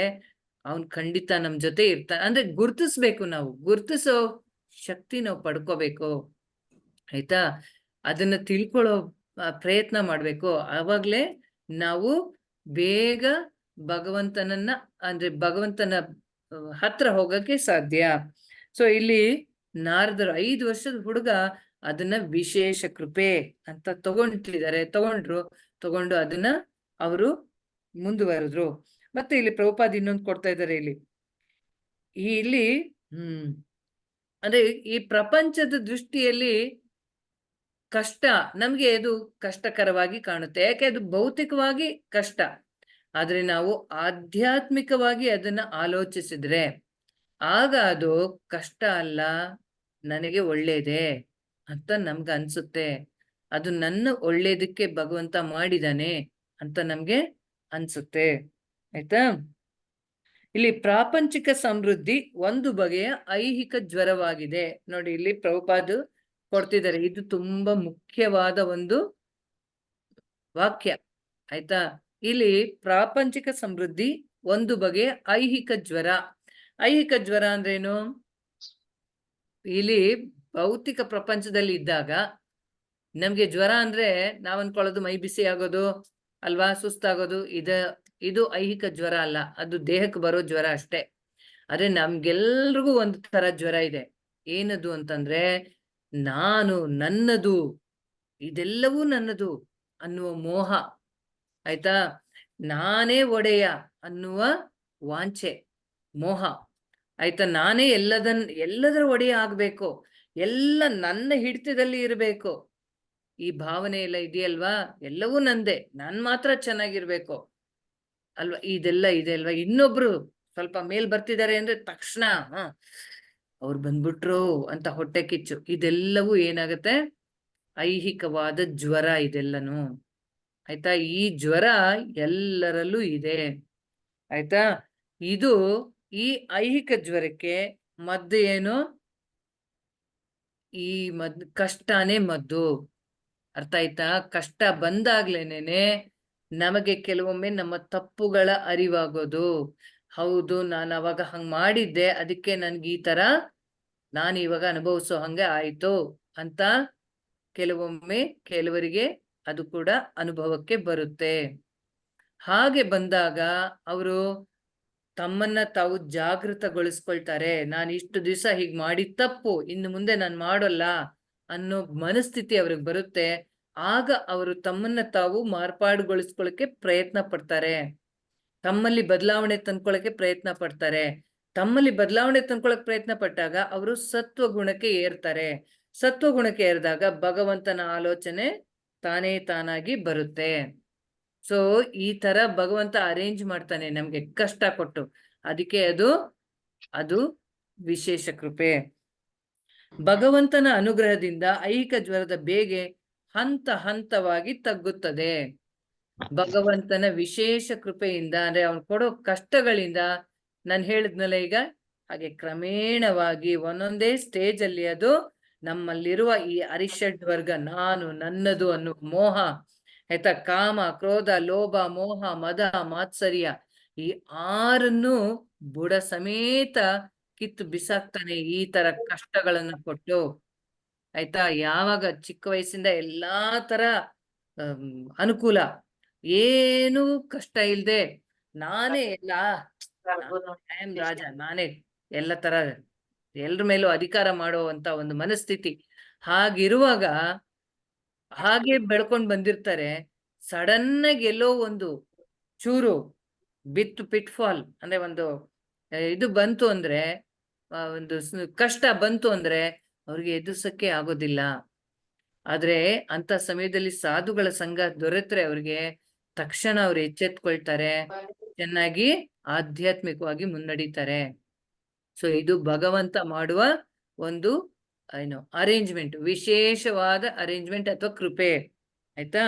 ಅವ್ನ್ ಖಂಡಿತ ನಮ್ ಜೊತೆ ಇರ್ತಾನೆ. ಅಂದ್ರೆ ಗುರ್ತಿಸ್ಬೇಕು, ನಾವು ಗುರ್ತಿಸೋ ಶಕ್ತಿ ನಾವು ಪಡ್ಕೋಬೇಕು, ಆಯ್ತಾ? ಅದನ್ನ ತಿಳ್ಕೊಳ್ಳೋ ಪ್ರಯತ್ನ ಮಾಡ್ಬೇಕು. ಆವಾಗ್ಲೇ ನಾವು ಬೇಗ ಭಗವಂತನನ್ನ, ಅಂದ್ರೆ ಭಗವಂತನ ಹತ್ರ ಹೋಗಕ್ಕೆ ಸಾಧ್ಯ. ಸೊ ಇಲ್ಲಿ ನಾರದರು 5 ವರ್ಷದ ಹುಡುಗ ಅದನ್ನ ವಿಶೇಷ ಕೃಪೆ ಅಂತ ತಗೊಂಡು ಅದನ್ನ ಅವರು ಮುಂದುವರೆದ್ರು. ಮತ್ತೆ ಇಲ್ಲಿ ಪ್ರಭುಪಾದ ಇನ್ನೊಂದು ಕೊಡ್ತಾ ಇದ್ದಾರೆ ಇಲ್ಲಿ ಅಂದ್ರೆ ಈ ಪ್ರಪಂಚದ ದೃಷ್ಟಿಯಲ್ಲಿ ಕಷ್ಟ ನಮ್ಗೆ ಅದು ಕಷ್ಟಕರವಾಗಿ ಕಾಣುತ್ತೆ, ಯಾಕೆ ಅದು ಭೌತಿಕವಾಗಿ ಕಷ್ಟ. ಆದ್ರೆ ನಾವು ಆಧ್ಯಾತ್ಮಿಕವಾಗಿ ಅದನ್ನ ಆಲೋಚಿಸಿದ್ರೆ ಆಗ ಅದು ಕಷ್ಟ ಅಲ್ಲ, ನನಗೆ ಒಳ್ಳೇದೇ ಅಂತ ನಮ್ಗೆ ಅನ್ಸುತ್ತೆ. ಅದು ನನ್ನ ಒಳ್ಳೇದಕ್ಕೆ ಭಗವಂತ ಮಾಡಿದಾನೆ ಅಂತ ನಮ್ಗೆ ಅನ್ಸುತ್ತೆ, ಆಯ್ತಾ? ಇಲ್ಲಿ ಪ್ರಾಪಂಚಿಕ ಸಮೃದ್ಧಿ ಒಂದು ಬಗೆಯ ಐಹಿಕ ಜ್ವರವಾಗಿದೆ. ನೋಡಿ ಇಲ್ಲಿ ಪ್ರಭುಪಾದ ಕೊಡ್ತಿದ್ದಾರೆ, ಇದು ತುಂಬಾ ಮುಖ್ಯವಾದ ಒಂದು ವಾಕ್ಯ, ಆಯ್ತಾ? ಇಲ್ಲಿ ಪ್ರಾಪಂಚಿಕ ಸಮೃದ್ಧಿ ಒಂದು ಬಗೆಯ ಐಹಿಕ ಜ್ವರ. ಐಹಿಕ ಜ್ವರ ಅಂದ್ರೇನು? ಇಲ್ಲಿ ಭೌತಿಕ ಪ್ರಪಂಚದಲ್ಲಿ ಇದ್ದಾಗ ನಮ್ಗೆ ಜ್ವರ ಅಂದ್ರೆ ನಾವ್ ಅನ್ಕೊಳ್ಳೋದು ಮೈ ಬಿಸಿ ಆಗೋದು ಅಲ್ವಾ, ಸುಸ್ತಾಗೋದು, ಇದು ಐಹಿಕ ಜ್ವರ ಅಲ್ಲ, ಅದು ದೇಹಕ್ಕೆ ಬರೋ ಜ್ವರ ಅಷ್ಟೇ. ಆದ್ರೆ ನಮ್ಗೆಲ್ರಿಗೂ ಒಂದು ತರ ಜ್ವರ ಇದೆ. ಏನದು ಅಂತಂದ್ರೆ, ನಾನು, ನನ್ನದು, ಇದೆಲ್ಲವೂ ನನ್ನದು ಅನ್ನುವ ಮೋಹ, ಆಯ್ತಾ? ನಾನೇ ಒಡೆಯ ಅನ್ನುವ ವಾಂಛೆ, ಮೋಹ, ಆಯ್ತಾ? ನಾನೇ ಎಲ್ಲದರ ಒಡೆಯ ಆಗ್ಬೇಕು, ಎಲ್ಲ ನನ್ನ ಹಿಡಿತದಲ್ಲಿ ಇರಬೇಕು, ಈ ಭಾವನೆ ಎಲ್ಲ ಇದೆಯಲ್ವಾ, ಎಲ್ಲವೂ ನಂದೇ, ನಾನ್ ಮಾತ್ರ ಚೆನ್ನಾಗಿರ್ಬೇಕು ಅಲ್ವಾ, ಇದೆಲ್ಲ ಇದೆ ಅಲ್ವಾ. ಇನ್ನೊಬ್ರು ಸ್ವಲ್ಪ ಮೇಲ್ ಬರ್ತಿದ್ದಾರೆ ಅಂದ್ರೆ ತಕ್ಷಣ ಅವ್ರು ಬಂದ್ಬಿಟ್ರು ಅಂತ ಹೊಟ್ಟೆ ಕಿಚ್ಚು, ಇದೆಲ್ಲವೂ ಏನಾಗತ್ತೆ? ಐಹಿಕವಾದ ಜ್ವರ ಇದೆಲ್ಲನು, ಆಯ್ತಾ? ಈ ಜ್ವರ ಎಲ್ಲರಲ್ಲೂ ಇದೆ, ಆಯ್ತಾ? ಈ ಐಹಿಕ ಜ್ವರಕ್ಕೆ ಮದ್ದು ಏನು? ಈ ಕಷ್ಟನೇ ಮದ್ದು, ಅರ್ಥ ಆಯ್ತಾ? ಕಷ್ಟ ಬಂದಾಗ್ಲೇನೆ ನಮಗೆ ಕೆಲವೊಮ್ಮೆ ನಮ್ಮ ತಪ್ಪುಗಳ ಅರಿವಾಗೋದು. ಹೌದು, ನಾನು ಅವಾಗ ಹಂಗ್ ಮಾಡಿದ್ದೆ, ಅದಕ್ಕೆ ನನ್ಗೆ ಈ ತರ ನಾನು ಇವಾಗ ಅನುಭವಿಸೋ ಹಂಗೆ ಆಯ್ತು ಅಂತ ಕೆಲವೊಮ್ಮೆ ಕೆಲವರಿಗೆ ಅದು ಕೂಡ ಅನುಭವಕ್ಕೆ ಬರುತ್ತೆ. ಹಾಗೆ ಬಂದಾಗ ಅವರು ತಮ್ಮನ್ನ ತಾವು ಜಾಗೃತಗೊಳಿಸ್ಕೊಳ್ತಾರೆ. ನಾನು ಇಷ್ಟು ದಿವಸ ಹೀಗ್ ಮಾಡಿದ ತಪ್ಪು, ಇನ್ನು ಮುಂದೆ ನಾನು ಮಾಡೋಲ್ಲ ಅನ್ನೋ ಮನಸ್ಥಿತಿ ಅವ್ರಿಗೆ ಬರುತ್ತೆ. ಆಗ ಅವರು ತಮ್ಮನ್ನ ತಾವು ಮಾರ್ಪಾಡುಗೊಳಿಸ್ಕೊಳ್ಳಕ್ಕೆ ಪ್ರಯತ್ನ ಪಡ್ತಾರೆ, ತಮ್ಮಲ್ಲಿ ಬದಲಾವಣೆ ತಂದ್ಕೊಳ್ಳಕ್ಕೆ ಪ್ರಯತ್ನ ಪಡ್ತಾರೆ. ತಮ್ಮಲ್ಲಿ ಬದಲಾವಣೆ ತಂದ್ಕೊಳ್ಳಕ್ ಪ್ರಯತ್ನ ಪಟ್ಟಾಗ ಅವರು ಸತ್ವ ಗುಣಕ್ಕೆ ಏರ್ತಾರೆ. ಸತ್ವ ಗುಣಕ್ಕೆ ಏರಿದಾಗ ಭಗವಂತನ ಆಲೋಚನೆ ತಾನೇ ತಾನಾಗಿ ಬರುತ್ತೆ. ಸೊ ಈ ತರ ಭಗವಂತ ಅರೇಂಜ್ ಮಾಡ್ತಾನೆ ನಮ್ಗೆ ಕಷ್ಟ ಕೊಟ್ಟು. ಅದಕ್ಕೆ ಅದು ವಿಶೇಷ ಕೃಪೆ. ಭಗವಂತನ ಅನುಗ್ರಹದಿಂದ ಐಹಿಕ ಜ್ವರದ ಬೇಗೆ ಹಂತ ಹಂತವಾಗಿ ತಗ್ಗುತ್ತದೆ. ಭಗವಂತನ ವಿಶೇಷ ಕೃಪೆಯಿಂದ, ಅಂದ್ರೆ ಅವ್ನು ಕೊಡೋ ಕಷ್ಟಗಳಿಂದ, ನಾನು ಹೇಳಿದ್ನಲ್ಲ ಈಗ ಹಾಗೆ ಕ್ರಮೇಣವಾಗಿ ಒಂದೊಂದೇ ಸ್ಟೇಜ್ ಅಲ್ಲಿ ಅದು ನಮ್ಮಲ್ಲಿರುವ ಈ ಅರಿಷಡ್ ವರ್ಗ, ನಾನು ನನ್ನದು ಅನ್ನೋ ಮೋಹ, ಆಯ್ತಾ, ಕಾಮ ಕ್ರೋಧ ಲೋಭ ಮೋಹ ಮದ ಮಾತ್ಸರ್ಯ, ಈ 6 ಬುಡ ಸಮೇತ ಕಿತ್ತು ಬಿಸಾಕ್ತಾನೆ ಈ ತರ ಕಷ್ಟಗಳನ್ನ ಕೊಟ್ಟು. ಆಯ್ತಾ, ಯಾವಾಗ ಚಿಕ್ಕ ವಯಸ್ಸಿಂದ ಎಲ್ಲಾ ತರ ಅನುಕೂಲ, ಏನು ಕಷ್ಟ ಇಲ್ದೆ ನಾನೇ ರಾಜ, ನಾನೇ ಎಲ್ಲ ತರ ಎಲ್ರ ಮೇಲೂ ಅಧಿಕಾರ ಮಾಡುವಂತ ಒಂದು ಮನಸ್ಥಿತಿ, ಹಾಗಿರುವಾಗ ಹಾಗೆ ಬೆಳ್ಕೊಂಡ್ ಬಂದಿರ್ತಾರೆ. ಸಡನ್ ಆಗಿ ಎಲ್ಲೋ ಒಂದು ಚೂರು ಪಿಟ್ ಫಾಲ್ ಅಂದ್ರೆ ಒಂದು ಇದು ಬಂತು ಅಂದ್ರೆ, ಒಂದು ಕಷ್ಟ ಬಂತು ಅಂದ್ರೆ ಅವ್ರಿಗೆ ಎದುರ್ಸಕ್ಕೆ ಆಗೋದಿಲ್ಲ. ಆದ್ರೆ ಅಂತ ಸಮಯದಲ್ಲಿ ಸಾಧುಗಳ ಸಂಘ ದೊರೆತ್ರೆ ಅವ್ರಿಗೆ ತಕ್ಷಣ ಅವ್ರು ಎಚ್ಚೆತ್ಕೊಳ್ತಾರೆ, ಚೆನ್ನಾಗಿ ಆಧ್ಯಾತ್ಮಿಕವಾಗಿ ಮುನ್ನಡೀತಾರೆ. ಸೊ ಇದು ಭಗವಂತ ಮಾಡುವ ಒಂದು ಅರೇಂಜ್ಮೆಂಟ್, ವಿಶೇಷವಾದ ಅರೇಂಜ್ಮೆಂಟ್ ಅಥವಾ ಕೃಪೆ. ಆಯ್ತಾ,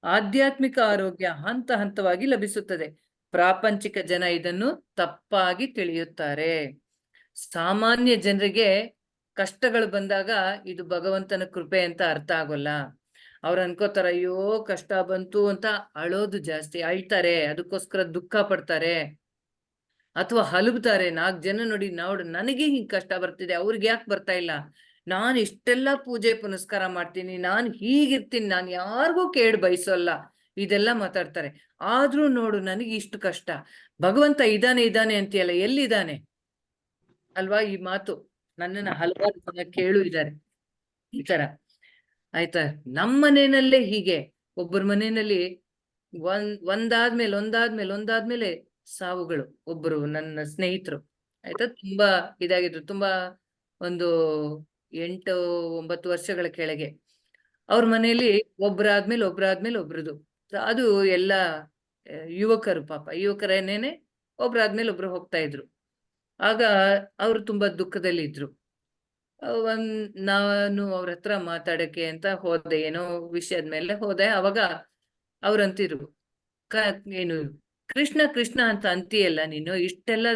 ಆಧ್ಯಾತ್ಮಿಕ ಆರೋಗ್ಯ ಹಂತ ಹಂತವಾಗಿ ಲಭಿಸುತ್ತದೆ. ಪ್ರಾಪಂಚಿಕ ಜನ ಇದನ್ನು ತಪ್ಪಾಗಿ ತಿಳಿಯುತ್ತಾರೆ. ಸಾಮಾನ್ಯ ಜನರಿಗೆ ಕಷ್ಟಗಳು ಬಂದಾಗ ಇದು ಭಗವಂತನ ಕೃಪೆ ಅಂತ ಅರ್ಥ ಆಗೋಲ್ಲ. ಅವ್ರು ಅನ್ಕೋತಾರ, ಅಯ್ಯೋ ಕಷ್ಟ ಬಂತು ಅಂತ ಅಳೋದು ಜಾಸ್ತಿ, ಅಳ್ತಾರೆ, ಅದಕ್ಕೋಸ್ಕರ ದುಃಖ ಪಡ್ತಾರೆ, ಅಥವಾ ಹಲುಬ್ತಾರೆ. 4 ಜನ ನೋಡಿ ನನಗೆ ಹಿಂಗ್ ಕಷ್ಟ ಬರ್ತಿದೆ, ಅವ್ರಿಗೆ ಯಾಕೆ ಬರ್ತಾ ಇಲ್ಲ, ನಾನು ಇಷ್ಟೆಲ್ಲ ಪೂಜೆ ಪುನಸ್ಕಾರ ಮಾಡ್ತೀನಿ, ನಾನು ಹೀಗಿರ್ತೀನಿ, ನಾನು ಯಾರಿಗೂ ಕೇಡ್ ಬಯಸೋಲ್ಲ, ಇದೆಲ್ಲ ಮಾತಾಡ್ತಾರೆ. ಆದ್ರೂ ನೋಡು ನನಗೆ ಇಷ್ಟು ಕಷ್ಟ, ಭಗವಂತ ಇದಾನೆ ಅಂತೀಯಲ್ಲ, ಎಲ್ಲಿದ್ದಾನೆ ಅಲ್ವಾ? ಈ ಮಾತು ನನ್ನನ್ನ ಹಲವಾರು ಜನ ಕೇಳು ಇದ್ದಾರೆ ಈ ತರ. ಆಯ್ತಾ, ನಮ್ಮ ಮನೆಯಲ್ಲೇ ಹೀಗೆ ಒಬ್ಬರ ಮನೆಯಲ್ಲಿ ಒಂದಾದ್ಮೇಲೆ ಸಾವುಗಳು. ಒಬ್ಬರು ನನ್ನ ಸ್ನೇಹಿತರು, ಆಯ್ತಾ, ತುಂಬಾ ಇದಾಗಿದ್ರು, ತುಂಬಾ ಒಂದು 8-9 ವರ್ಷಗಳ ಕೆಳಗೆ. ಅವ್ರ ಮನೆಯಲ್ಲಿ ಒಬ್ರಾದ್ಮೇಲೆ ಒಬ್ರದು. ಅದು ಎಲ್ಲ ಯುವಕರು, ಪಾಪ ಯುವಕರೇನೇನೆ ಒಬ್ರಾದ್ಮೇಲೆ ಒಬ್ರು ಹೋಗ್ತಾ ಇದ್ರು. ಆಗ ಅವರು ತುಂಬಾ ದುಃಖದಲ್ಲಿ ಇದ್ರು. ನಾನು ಅವ್ರ ಹತ್ರ ಮಾತಾಡಕ್ಕೆ ಅಂತ ಹೋದೆ, ಏನೋ ವಿಷಯದ ಮೇಲೆ ಹೋದೆ. ಅವಾಗ ಅವ್ರಂತಿರು, ಏನು ಕೃಷ್ಣ ಕೃಷ್ಣ ಅಂತ ಅಂತೀಯಲ್ಲ ನೀನು, ಇಷ್ಟೆಲ್ಲ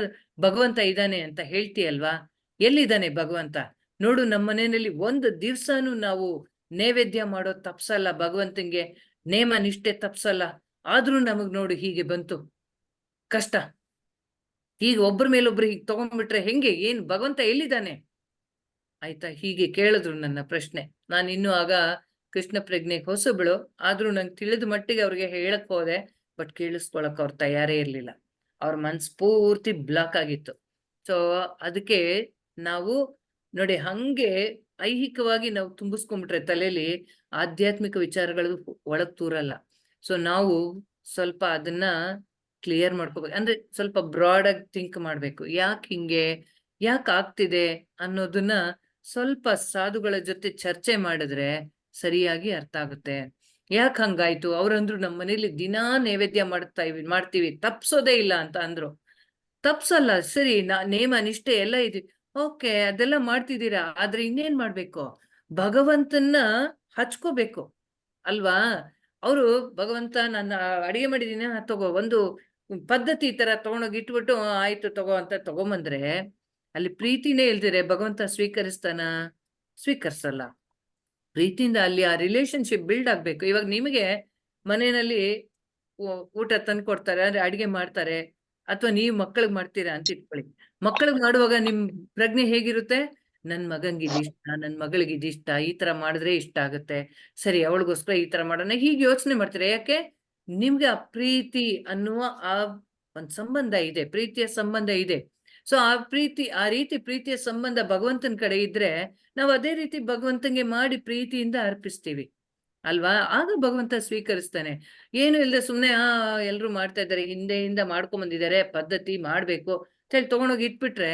ಭಗವಂತ ಇದ್ದಾನೆ ಅಂತ ಹೇಳ್ತೀಯಲ್ವಾ, ಎಲ್ಲಿದ್ದಾನೆ ಭಗವಂತ? ನೋಡು, ನಮ್ಮ ಮನೆಯಲ್ಲಿ ಒಂದು ದಿವ್ಸನೂ ನಾವು ನೈವೇದ್ಯ ಮಾಡೋದು ತಪ್ಸಲ್ಲ, ಭಗವಂತಂಗೆ ನೇಮ ನಿಷ್ಠೆ ತಪ್ಸಲ್ಲ, ಆದ್ರೂ ನಮಗ್ ನೋಡು ಹೀಗೆ ಬಂತು ಕಷ್ಟ. ಈಗ ಒಬ್ಬರ ಮೇಲೊಬ್ರು ಹೀಗೆ ತಗೊಂಡ್ಬಿಟ್ರೆ ಹೆಂಗೆ? ಏನ್ ಭಗವಂತ ಎಲ್ಲಿದ್ದಾನೆ? ಆಯ್ತಾ, ಹೀಗೆ ಕೇಳಿದ್ರು ನನ್ನ ಪ್ರಶ್ನೆ. ನಾನು ಇನ್ನು ಆಗ ಕೃಷ್ಣ ಪ್ರಜ್ಞೆಗೆ ಹೊಸಬಳು, ಆದ್ರೂ ನಂಗೆ ತಿಳಿದ ಮಟ್ಟಿಗೆ ಅವ್ರಿಗೆ ಹೇಳಕ್ ಹೋದೆ. ಬಟ್ ಕೇಳಿಸ್ಕೊಳಕ್ ಅವ್ರ ತಯಾರೇ ಇರ್ಲಿಲ್ಲ, ಅವ್ರ ಮನ್ಸ್ ಪೂರ್ತಿ ಬ್ಲಾಕ್ ಆಗಿತ್ತು. ಸೊ ಅದಕ್ಕೆ ನಾವು ನೋಡಿ, ಹಂಗೆ ಐಹಿಕವಾಗಿ ನಾವು ತುಂಬಿಸ್ಕೊಂಡ್ಬಿಟ್ರೆ ತಲೆಯಲ್ಲಿ ಆಧ್ಯಾತ್ಮಿಕ ವಿಚಾರಗಳು ಒಳಗ್ ತೂರಲ್ಲ. ಸೊ ನಾವು ಸ್ವಲ್ಪ ಅದನ್ನ ಕ್ಲಿಯರ್ ಮಾಡ್ಕೋಬೇಕು, ಅಂದ್ರೆ ಸ್ವಲ್ಪ ಬ್ರಾಡ್ ಆಗಿ ಥಿಂಕ್ ಮಾಡ್ಬೇಕು. ಯಾಕೆ ಹಿಂಗೆ, ಯಾಕೆ ಆಗ್ತಿದೆ ಅನ್ನೋದನ್ನ ಸ್ವಲ್ಪ ಸಾಧುಗಳ ಜೊತೆ ಚರ್ಚೆ ಮಾಡಿದ್ರೆ ಸರಿಯಾಗಿ ಅರ್ಥ ಆಗುತ್ತೆ. ಯಾಕೆ ಹಂಗಾಯ್ತು? ಅವ್ರಂದ್ರು, ನಮ್ಮ ಮನೇಲಿ ದಿನಾ ನೈವೇದ್ಯ ಮಾಡ್ತೀವಿ, ತಪ್ಸೋದೇ ಇಲ್ಲ ಅಂತ ಅಂದ್ರು. ತಪ್ಸಲ್ಲ, ಸರಿ, ನೇಮ ನಿಷ್ಠೆ ಎಲ್ಲ ಇದೀವಿ, ಓಕೆ, ಅದೆಲ್ಲ ಮಾಡ್ತಿದ್ದೀರಾ, ಆದ್ರೆ ಇನ್ನೇನ್ ಮಾಡ್ಬೇಕು? ಭಗವಂತನ ಹಚ್ಕೋಬೇಕು ಅಲ್ವಾ? ಅವರು ಭಗವಂತ ನನ್ನ ಅಡಿಗೆ ಮಾಡಿದೀನಿ, ತಗೋ, ಒಂದು ಪದ್ಧತಿ ತರ ತಗೊಂಡೋಗಿ ಇಟ್ಬಿಟ್ಟು ಆಯ್ತು ತಗೋ ಅಂತ ತಗೊಂಬಂದ್ರೆ ಅಲ್ಲಿ ಪ್ರೀತಿನೇ ಇಲ್ದಿರೆ ಭಗವಂತ ಸ್ವೀಕರಿಸಲ್ಲ. ಪ್ರೀತಿಯಿಂದ ಅಲ್ಲಿ ಆ ರಿಲೇಶನ್ಶಿಪ್ ಬಿಲ್ಡ್ ಆಗ್ಬೇಕು. ಇವಾಗ ನಿಮಗೆ ಮನೆಯಲ್ಲಿ ಊಟ ತಂದು ಕೊಡ್ತಾರೆ, ಅಂದ್ರೆ ಅಡಿಗೆ ಮಾಡ್ತಾರೆ, ಅಥವಾ ನೀವು ಮಕ್ಕಳಿಗೆ ಮಾಡ್ತೀರಾ ಅಂತ ಇಟ್ಕೊಳ್ಳಿ. ಮಕ್ಕಳಿಗೆ ಮಾಡುವಾಗ ನಿಮ್ ಪ್ರಜ್ಞೆ ಹೇಗಿರುತ್ತೆ? ನನ್ ಮಗಂಗಿದಿಷ್ಟ, ನನ್ ಮಗಳಿಗಿದಿಷ್ಟ, ಈ ತರ ಮಾಡಿದ್ರೆ ಇಷ್ಟ ಆಗುತ್ತೆ, ಸರಿ ಅವಳಿಗೋಸ್ಕರ ಈ ತರ ಮಾಡೋಣ, ಹೀಗೆ ಯೋಚನೆ ಮಾಡ್ತೀರಾ. ಯಾಕೆ? ನಿಮ್ಗೆ ಆ ಪ್ರೀತಿ ಅನ್ನುವ ಆ ಒಂದ್ ಸಂಬಂಧ ಇದೆ, ಪ್ರೀತಿಯ ಸಂಬಂಧ ಇದೆ. ಸೊ ಆ ರೀತಿ ಪ್ರೀತಿಯ ಸಂಬಂಧ ಭಗವಂತನ ಕಡೆ ಇದ್ರೆ ನಾವು ಅದೇ ರೀತಿ ಭಗವಂತನಿಗೆ ಮಾಡಿ ಪ್ರೀತಿಯಿಂದ ಅರ್ಪಿಸ್ತೀವಿ. ಅಲ್ವಾ? ಆಗ ಭಗವಂತ ಸ್ವೀಕರಿಸ್ತಾನೆ. ಏನು ಇಲ್ಲದೆ ಸುಮ್ನೆ ಎಲ್ರು ಮಾಡ್ತಾ ಇದ್ದಾರೆ, ಹಿಂದೆಯಿಂದ ಮಾಡ್ಕೊಂಡ್ ಬಂದಿದ್ದಾರೆ, ಪದ್ಧತಿ ಮಾಡ್ಬೇಕು ಅಂತ ಹೇಳಿ ತಗೊಂಡೋಗಿ ಇಟ್ಬಿಟ್ರೆ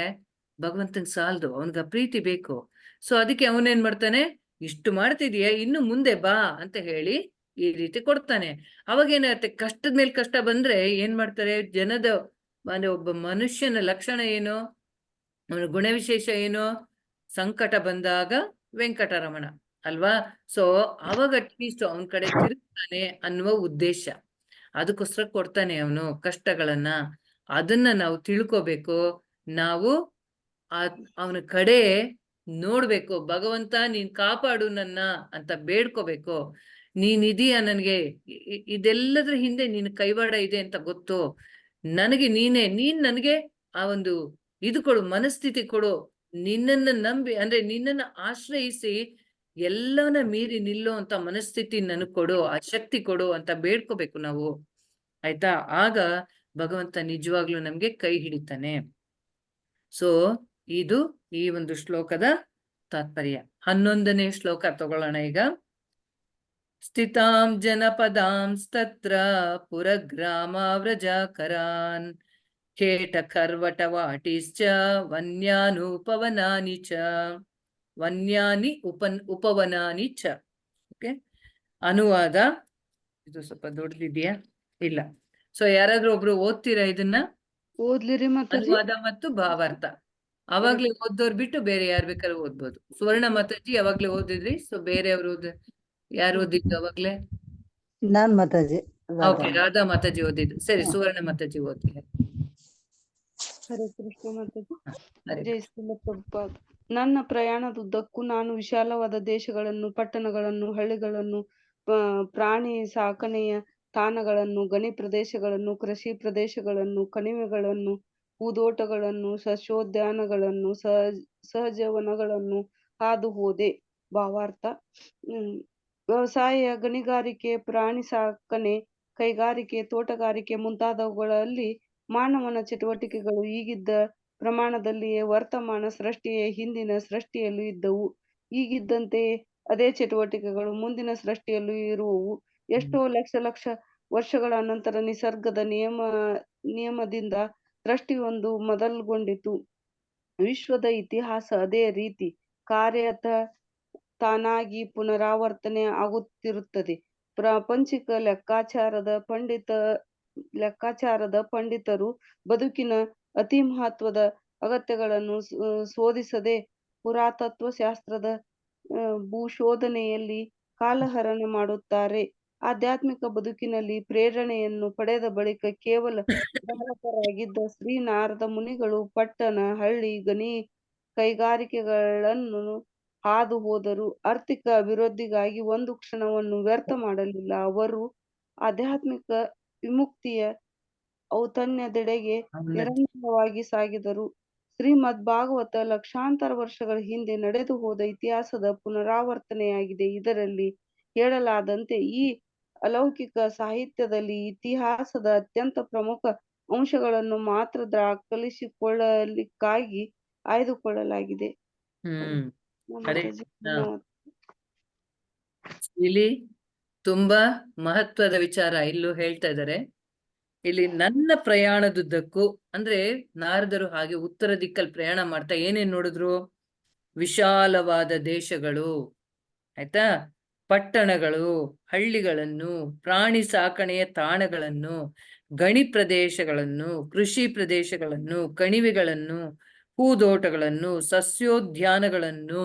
ಭಗವಂತಂಗ್ ಸಾಲದು, ಅವನ್ಗ ಪ್ರೀತಿ ಬೇಕು. ಸೊ ಅದಕ್ಕೆ ಅವನೇನ್ ಮಾಡ್ತಾನೆ, ಇಷ್ಟು ಮಾಡ್ತಿದೀಯ, ಇನ್ನು ಮುಂದೆ ಬಾ ಅಂತ ಹೇಳಿ ಈ ರೀತಿ ಕೊಡ್ತಾನೆ. ಅವಾಗ ಏನಾಗುತ್ತೆ, ಕಷ್ಟದ ಮೇಲೆ ಕಷ್ಟ ಬಂದ್ರೆ ಏನ್ ಮಾಡ್ತಾರೆ ಜನದ, ಅಂದ್ರೆ ಒಬ್ಬ ಮನುಷ್ಯನ ಲಕ್ಷಣ ಏನು, ಅವನ ಗುಣವಿಶೇಷ ಏನು, ಸಂಕಟ ಬಂದಾಗ ವೆಂಕಟರಮಣ ಅಲ್ವಾ? ಸೊ ಅವಾಗ ಅಟ್ಲೀಸ್ಟ್ ಅವನ ಕಡೆ ತಿರುಗ್ತಾನೆ ಅನ್ನುವ ಉದ್ದೇಶ, ಅದಕ್ಕೋಸ್ಕರ ಕೊಡ್ತಾನೆ ಅವನು ಕಷ್ಟಗಳನ್ನ. ಅದನ್ನ ನಾವು ತಿಳ್ಕೋಬೇಕು. ನಾವು ಅವನ ಕಡೆ ನೋಡ್ಬೇಕು. ಭಗವಂತ ನೀನ್ ಕಾಪಾಡು ನನ್ನ ಅಂತ ಬೇಡ್ಕೋಬೇಕು. ನೀನ್ ಇದೀಯ ನನ್ಗೆ, ಇದೆಲ್ಲದ್ರ ಹಿಂದೆ ನಿನ್ ಕೈವಾಡ ಇದೆ ಅಂತ ಗೊತ್ತು ನನಗೆ. ನೀನ್ ನನಗೆ ಆ ಒಂದು ಇದು ಕೊಡು, ಮನಸ್ಥಿತಿ ಕೊಡು. ನಿನ್ನನ್ನ ನಂಬಿ, ಅಂದ್ರೆ ನಿನ್ನನ್ನ ಆಶ್ರಯಿಸಿ ಎಲ್ಲನ ಮೀರಿ ನಿಲ್ಲೋ ಅಂತ ಮನಸ್ಥಿತಿ ನನಗ್ ಕೊಡು, ಆ ಶಕ್ತಿ ಕೊಡು ಅಂತ ಬೇಡ್ಕೋಬೇಕು ನಾವು, ಆಯ್ತಾ? ಆಗ ಭಗವಂತ ನಿಜವಾಗ್ಲೂ ನಮ್ಗೆ ಕೈ ಹಿಡಿತಾನೆ. ಸೊ ಇದು ಈ ಒಂದು ಶ್ಲೋಕದ ತಾತ್ಪರ್ಯ. 11ನೇ ಶ್ಲೋಕ ತಗೊಳ್ಳೋಣ ಈಗ. ಸ್ಥಿತಾಂ ಜನಪದಾಂಸ್ತತ್ರ ಪುರಗ್ರಾಮಾವ್ರಜಾಕರಾನ್ ಖೇಟ ಕರ್ವಟವಾಟಿಶ್ಚ ವನ್ಯಾನುಪವನಾನಿ ಚ ವನ್ಯಾನಿ ಉಪವನಾನಿ ಚ. ಓಕೆ, ಅನುವಾದ ಇದು ಸ್ವಲ್ಪ ದೊಡ್ಡದಿದೆಯಾ? ಇಲ್ಲ. ಸೊ ಯಾರಾದ್ರೂ ಒಬ್ರು ಓದ್ತೀರಾ ಇದನ್ನ? ಓದ್ಲಿರಿ ಮಾತಾಜಿ. ಅನುವಾದ ಮತ್ತು ಭಾವಾರ್ಥ ಅವಾಗ್ಲೇ ಓದೋರ್ ಬಿಟ್ಟು ಬೇರೆ ಯಾರು ಬೇಕಾದ್ರೂ ಓದ್ಬೋದು. ಸುವರ್ಣ ಮಾತಾಜಿ ಅವಾಗ್ಲೇ ಓದಿದ್ರಿ, ಸೊ ಬೇರೆಯವ್ರು ಯಾರು ಓದಿದ್ದು ಅವಾಗ್ಲೇ? ನಾನ್ ಮಾತಾಜಿ. ಓಕೆ, ರಾಧಾ ಮಾತಾಜಿ ಓದಿದ್ದು. ಸರಿ, ಸುವರ್ಣ ಮಾತಾಜಿ ಓದಿ. ಹರೇ ಕೃಷ್ಣ ಮಾತಾಜಿ. ಹರೇ ಜೈ ಶ್ರೀಲ ಪ್ರಭುಪಾದ. ನನ್ನ ಪ್ರಯಾಣದುದ್ದಕ್ಕೂ ನಾನು ವಿಶಾಲವಾದ ದೇಶಗಳನ್ನು, ಪಟ್ಟಣಗಳನ್ನು, ಹಳ್ಳಿಗಳನ್ನು, ಪ್ರಾಣಿ ಸಾಕಣೆಯ ತಾಣಗಳನ್ನು, ಗಣಿ ಪ್ರದೇಶಗಳನ್ನು, ಕೃಷಿ ಪ್ರದೇಶಗಳನ್ನು, ಕಣಿವೆಗಳನ್ನು, ಹೂದೋಟಗಳನ್ನು, ಸಸ್ಯೋದ್ಯಾನಗಳನ್ನು, ಸಹಜವನಗಳನ್ನು ಹಾದು ಹೋದೆ. ಭಾವಾರ್ಥ: ವ್ಯವಸಾಯ, ಗಣಿಗಾರಿಕೆ, ಪ್ರಾಣಿ ಸಾಕಣೆ, ಕೈಗಾರಿಕೆ, ತೋಟಗಾರಿಕೆ ಮುಂತಾದವುಗಳಲ್ಲಿ ಮಾನವನ ಚಟುವಟಿಕೆಗಳು ಈಗಿದ್ದ ಪ್ರಮಾಣದಲ್ಲಿಯೇ ವರ್ತಮಾನ ಸೃಷ್ಟಿಯ ಹಿಂದಿನ ಸೃಷ್ಟಿಯಲ್ಲೂ ಇದ್ದವು. ಈಗಿದ್ದಂತೆಯೇ ಅದೇ ಚಟುವಟಿಕೆಗಳು ಮುಂದಿನ ಸೃಷ್ಟಿಯಲ್ಲೂ ಇರುವವು. ಎಷ್ಟೋ ಲಕ್ಷ ವರ್ಷಗಳ ನಂತರ ನಿಸರ್ಗದ ನಿಯಮದಿಂದ ಸೃಷ್ಟಿಯೊಂದು ಮೊದಲ್ಗೊಂಡಿತು. ವಿಶ್ವದ ಇತಿಹಾಸ ಅದೇ ರೀತಿ ಕಾರ್ಯತ ತಾನಾಗಿ ಪುನರಾವರ್ತನೆ ಆಗುತ್ತಿರುತ್ತದೆ. ಪ್ರಾಪಂಚಿಕ ಲೆಕ್ಕಾಚಾರದ ಪಂಡಿತರು ಬದುಕಿನ ಅತಿ ಮಹತ್ವದ ಅಗತ್ಯಗಳನ್ನು ಶೋಧಿಸದೆ ಪುರಾತತ್ವ ಶಾಸ್ತ್ರದ ಭೂಶೋಧನೆಯಲ್ಲಿ ಕಾಲಹರಣ ಮಾಡುತ್ತಾರೆ. ಆಧ್ಯಾತ್ಮಿಕ ಬದುಕಿನಲ್ಲಿ ಪ್ರೇರಣೆಯನ್ನು ಪಡೆದ ಬಳಿಕ ಕೇವಲ ಬಾಲಕರಾಗಿದ್ದ ಶ್ರೀ ನಾರದ ಮುನಿಗಳು ಪಟ್ಟಣ, ಹಳ್ಳಿ, ಗಣಿ, ಕೈಗಾರಿಕೆಗಳನ್ನು ಹಾದು ಹೋದರು. ಆರ್ಥಿಕ ಅಭಿವೃದ್ಧಿಗಾಗಿ ಒಂದು ಕ್ಷಣವನ್ನು ವ್ಯರ್ಥ ಮಾಡಲಿಲ್ಲ. ಅವರು ಆಧ್ಯಾತ್ಮಿಕ ವಿಮುಕ್ತಿಯ ಔತಣ್ಯದೆಡೆಗೆ ನಿರಂತರವಾಗಿ ಸಾಗಿದರು. ಶ್ರೀಮದ್ ಭಾಗವತ ಲಕ್ಷಾಂತರ ವರ್ಷಗಳ ಹಿಂದೆ ನಡೆದು ಹೋದ ಇತಿಹಾಸದ ಪುನರಾವರ್ತನೆಯಾಗಿದೆ. ಇದರಲ್ಲಿ ಹೇಳಲಾದಂತೆ ಈ ಅಲೌಕಿಕ ಸಾಹಿತ್ಯದಲ್ಲಿ ಇತಿಹಾಸದ ಅತ್ಯಂತ ಪ್ರಮುಖ ಅಂಶಗಳನ್ನು ಮಾತ್ರ ದಾಖಲಿಸಿಕೊಳ್ಳಲಿಕ್ಕಾಗಿ ಆಯ್ದುಕೊಳ್ಳಲಾಗಿದೆ. ಇಲ್ಲಿ ತುಂಬಾ ಮಹತ್ವದ ವಿಚಾರ ಇಲ್ಲೂ ಹೇಳ್ತಾ ಇದ್ದಾರೆ. ಇಲ್ಲಿ ನನ್ನ ಪ್ರಯಾಣದುದ್ದಕ್ಕೂ, ಅಂದ್ರೆ ನಾರದರು ಹಾಗೆ ಉತ್ತರ ದಿಕ್ಕಲ್ಲಿ ಪ್ರಯಾಣ ಮಾಡ್ತಾ ಏನೇನ್ ನೋಡಿದ್ರು? ವಿಶಾಲವಾದ ದೇಶಗಳು, ಆಯ್ತಾ, ಪಟ್ಟಣಗಳು, ಹಳ್ಳಿಗಳನ್ನು, ಪ್ರಾಣಿ ಸಾಕಣೆಯ ತಾಣಗಳನ್ನು, ಗಣಿ ಪ್ರದೇಶಗಳನ್ನು, ಕೃಷಿ ಪ್ರದೇಶಗಳನ್ನು, ಕಣಿವೆಗಳನ್ನು, ಹೂದೋಟಗಳನ್ನು, ಸಸ್ಯೋದ್ಯಾನಗಳನ್ನು,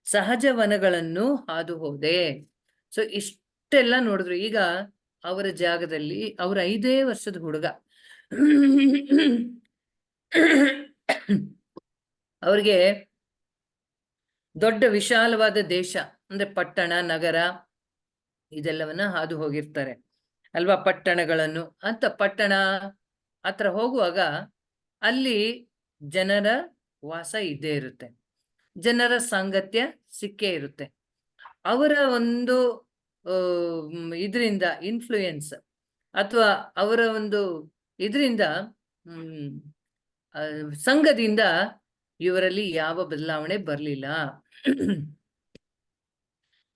ಸಹಜ ವನಗಳನ್ನು ಹಾದು ಹೋದೆ. ಸೊ ಇಷ್ಟೆಲ್ಲ ನೋಡಿದ್ರು. ಈಗ ಅವರ ಜಾಗದಲ್ಲಿ ಅವ್ರ 5 ವರ್ಷದ ಹುಡುಗ, ಅವ್ರಿಗೆ ದೊಡ್ಡ ವಿಶಾಲವಾದ ದೇಶ ಅಂದ್ರೆ ಪಟ್ಟಣ, ನಗರ ಇದೆಲ್ಲವನ್ನ ಹಾದು ಹೋಗಿರ್ತಾರೆ ಅಲ್ವಾ? ಪಟ್ಟಣಗಳನ್ನು ಅಂತ, ಪಟ್ಟಣ ಹತ್ರ ಹೋಗುವಾಗ ಅಲ್ಲಿ ಜನರ ವಾಸ ಇದ್ದೇ ಇರುತ್ತೆ, ಜನರ ಸಾಂಗತ್ಯ ಸಿಕ್ಕೇ ಇರುತ್ತೆ. ಅವರ ಒಂದು ಇದರಿಂದ ಇನ್ಫ್ಲೂಯೆನ್ಸ್ ಅಥವಾ ಅವರ ಒಂದು ಇದರಿಂದ ಸಂಘದಿಂದ ಇವರಲ್ಲಿ ಯಾವ ಬದಲಾವಣೆ ಬರಲಿಲ್ಲ.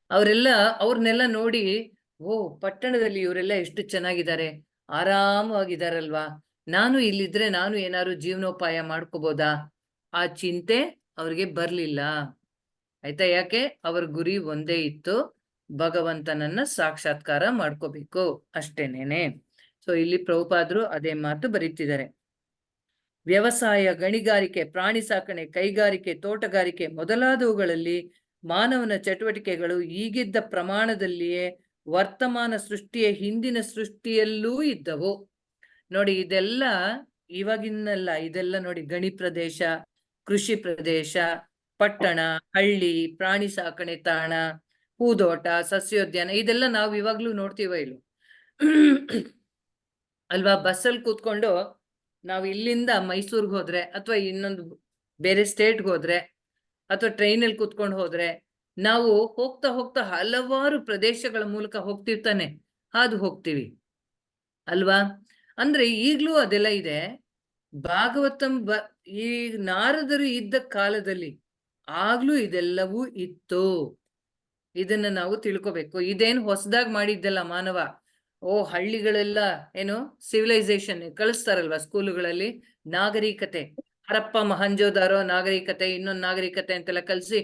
ಅವ್ರನ್ನೆಲ್ಲ ನೋಡಿ, ಓ ಪಟ್ಟಣದಲ್ಲಿ ಇವರೆಲ್ಲ ಎಷ್ಟು ಚೆನ್ನಾಗಿದ್ದಾರೆ, ಆರಾಮವಾಗಿದಾರಲ್ವಾ, ನಾನು ಇಲ್ಲಿದ್ರೆ ನಾನು ಏನಾದ್ರು ಜೀವನೋಪಾಯ ಮಾಡ್ಕೋಬೋದಾ, ಆ ಚಿಂತೆ ಅವ್ರಿಗೆ ಬರ್ಲಿಲ್ಲ. ಆಯ್ತಾ? ಯಾಕೆ? ಅವ್ರ ಗುರಿ ಒಂದೇ ಇತ್ತು, ಭಗವಂತನನ್ನ ಸಾಕ್ಷಾತ್ಕಾರ ಮಾಡ್ಕೋಬೇಕು ಅಷ್ಟೇನೇನೆ. ಸೊ ಇಲ್ಲಿ ಪ್ರಭುಪಾದರು ಅದೇ ಮಾತು ಬರೀತಿದ್ದಾರೆ. ವ್ಯವಸಾಯ, ಗಣಿಗಾರಿಕೆ, ಪ್ರಾಣಿ ಸಾಕಣೆ, ಕೈಗಾರಿಕೆ, ತೋಟಗಾರಿಕೆ ಮೊದಲಾದವುಗಳಲ್ಲಿ ಮಾನವನ ಚಟುವಟಿಕೆಗಳು ಈಗಿದ್ದ ಪ್ರಮಾಣದಲ್ಲಿಯೇ ವರ್ತಮಾನ ಸೃಷ್ಟಿಯ ಹಿಂದಿನ ಸೃಷ್ಟಿಯಲ್ಲೂ ಇದ್ದವು. ನೋಡಿ, ಇದೆಲ್ಲ ಇವಾಗಿನಲ್ಲ, ಇದೆಲ್ಲ ನೋಡಿ, ಗಣಿ ಪ್ರದೇಶ, ಕೃಷಿ ಪ್ರದೇಶ, ಪಟ್ಟಣ, ಹಳ್ಳಿ, ಪ್ರಾಣಿ ಸಾಕಣೆ ತಾಣ, ಹೂದೋಟ, ಸಸ್ಯೋದ್ಯಾನ, ಇದೆಲ್ಲ ನಾವು ಇವಾಗ್ಲೂ ನೋಡ್ತೀವ ಇಲ್ವ ಅಲ್ವಾ? ಬಸ್ಸಲ್ಲಿ ಕೂತ್ಕೊಂಡು ನಾವು ಇಲ್ಲಿಂದ ಮೈಸೂರ್ಗೆ ಹೋದ್ರೆ, ಅಥವಾ ಇನ್ನೊಂದು ಬೇರೆ ಸ್ಟೇಟ್ಗೆ ಹೋದ್ರೆ, ಅಥವಾ ಟ್ರೈನಲ್ಲಿ ಕೂತ್ಕೊಂಡು ಹೋದ್ರೆ, ನಾವು ಹೋಗ್ತಾ ಹೋಗ್ತಾ ಹಲವಾರು ಪ್ರದೇಶಗಳ ಮೂಲಕ ಹೋಗ್ತಿರ್ತಾನೆ ಹಾದು ಹೋಗ್ತೀವಿ ಅಲ್ವಾ? ಅಂದ್ರೆ ಈಗ್ಲೂ ಅದೆಲ್ಲ ಇದೆ. ಭಾಗವತಂ ಈ ನಾರದರು ಇದ್ದ ಕಾಲದಲ್ಲಿ ಆಗ್ಲೂ ಇದೆಲ್ಲವೂ ಇತ್ತು. ಇದನ್ನ ನಾವು ತಿಳ್ಕೊಬೇಕು. ಇದೇನು ಹೊಸದಾಗಿ ಮಾಡಿದ್ದಲ್ಲ ಮಾನವ. ಹಳ್ಳಿಗಳೆಲ್ಲ ಏನು ಸಿವಿಲೈಸೇಷನ್ ಕಳಿಸ್ತಾರಲ್ವಾ ಸ್ಕೂಲುಗಳಲ್ಲಿ, ನಾಗರಿಕತೆ, ಹರಪ್ಪ ಮಹಂಜೋದಾರೋ ನಾಗರಿಕತೆ, ಇನ್ನೊಂದು ನಾಗರಿಕತೆ ಅಂತೆಲ್ಲ ಕಲಿಸಿ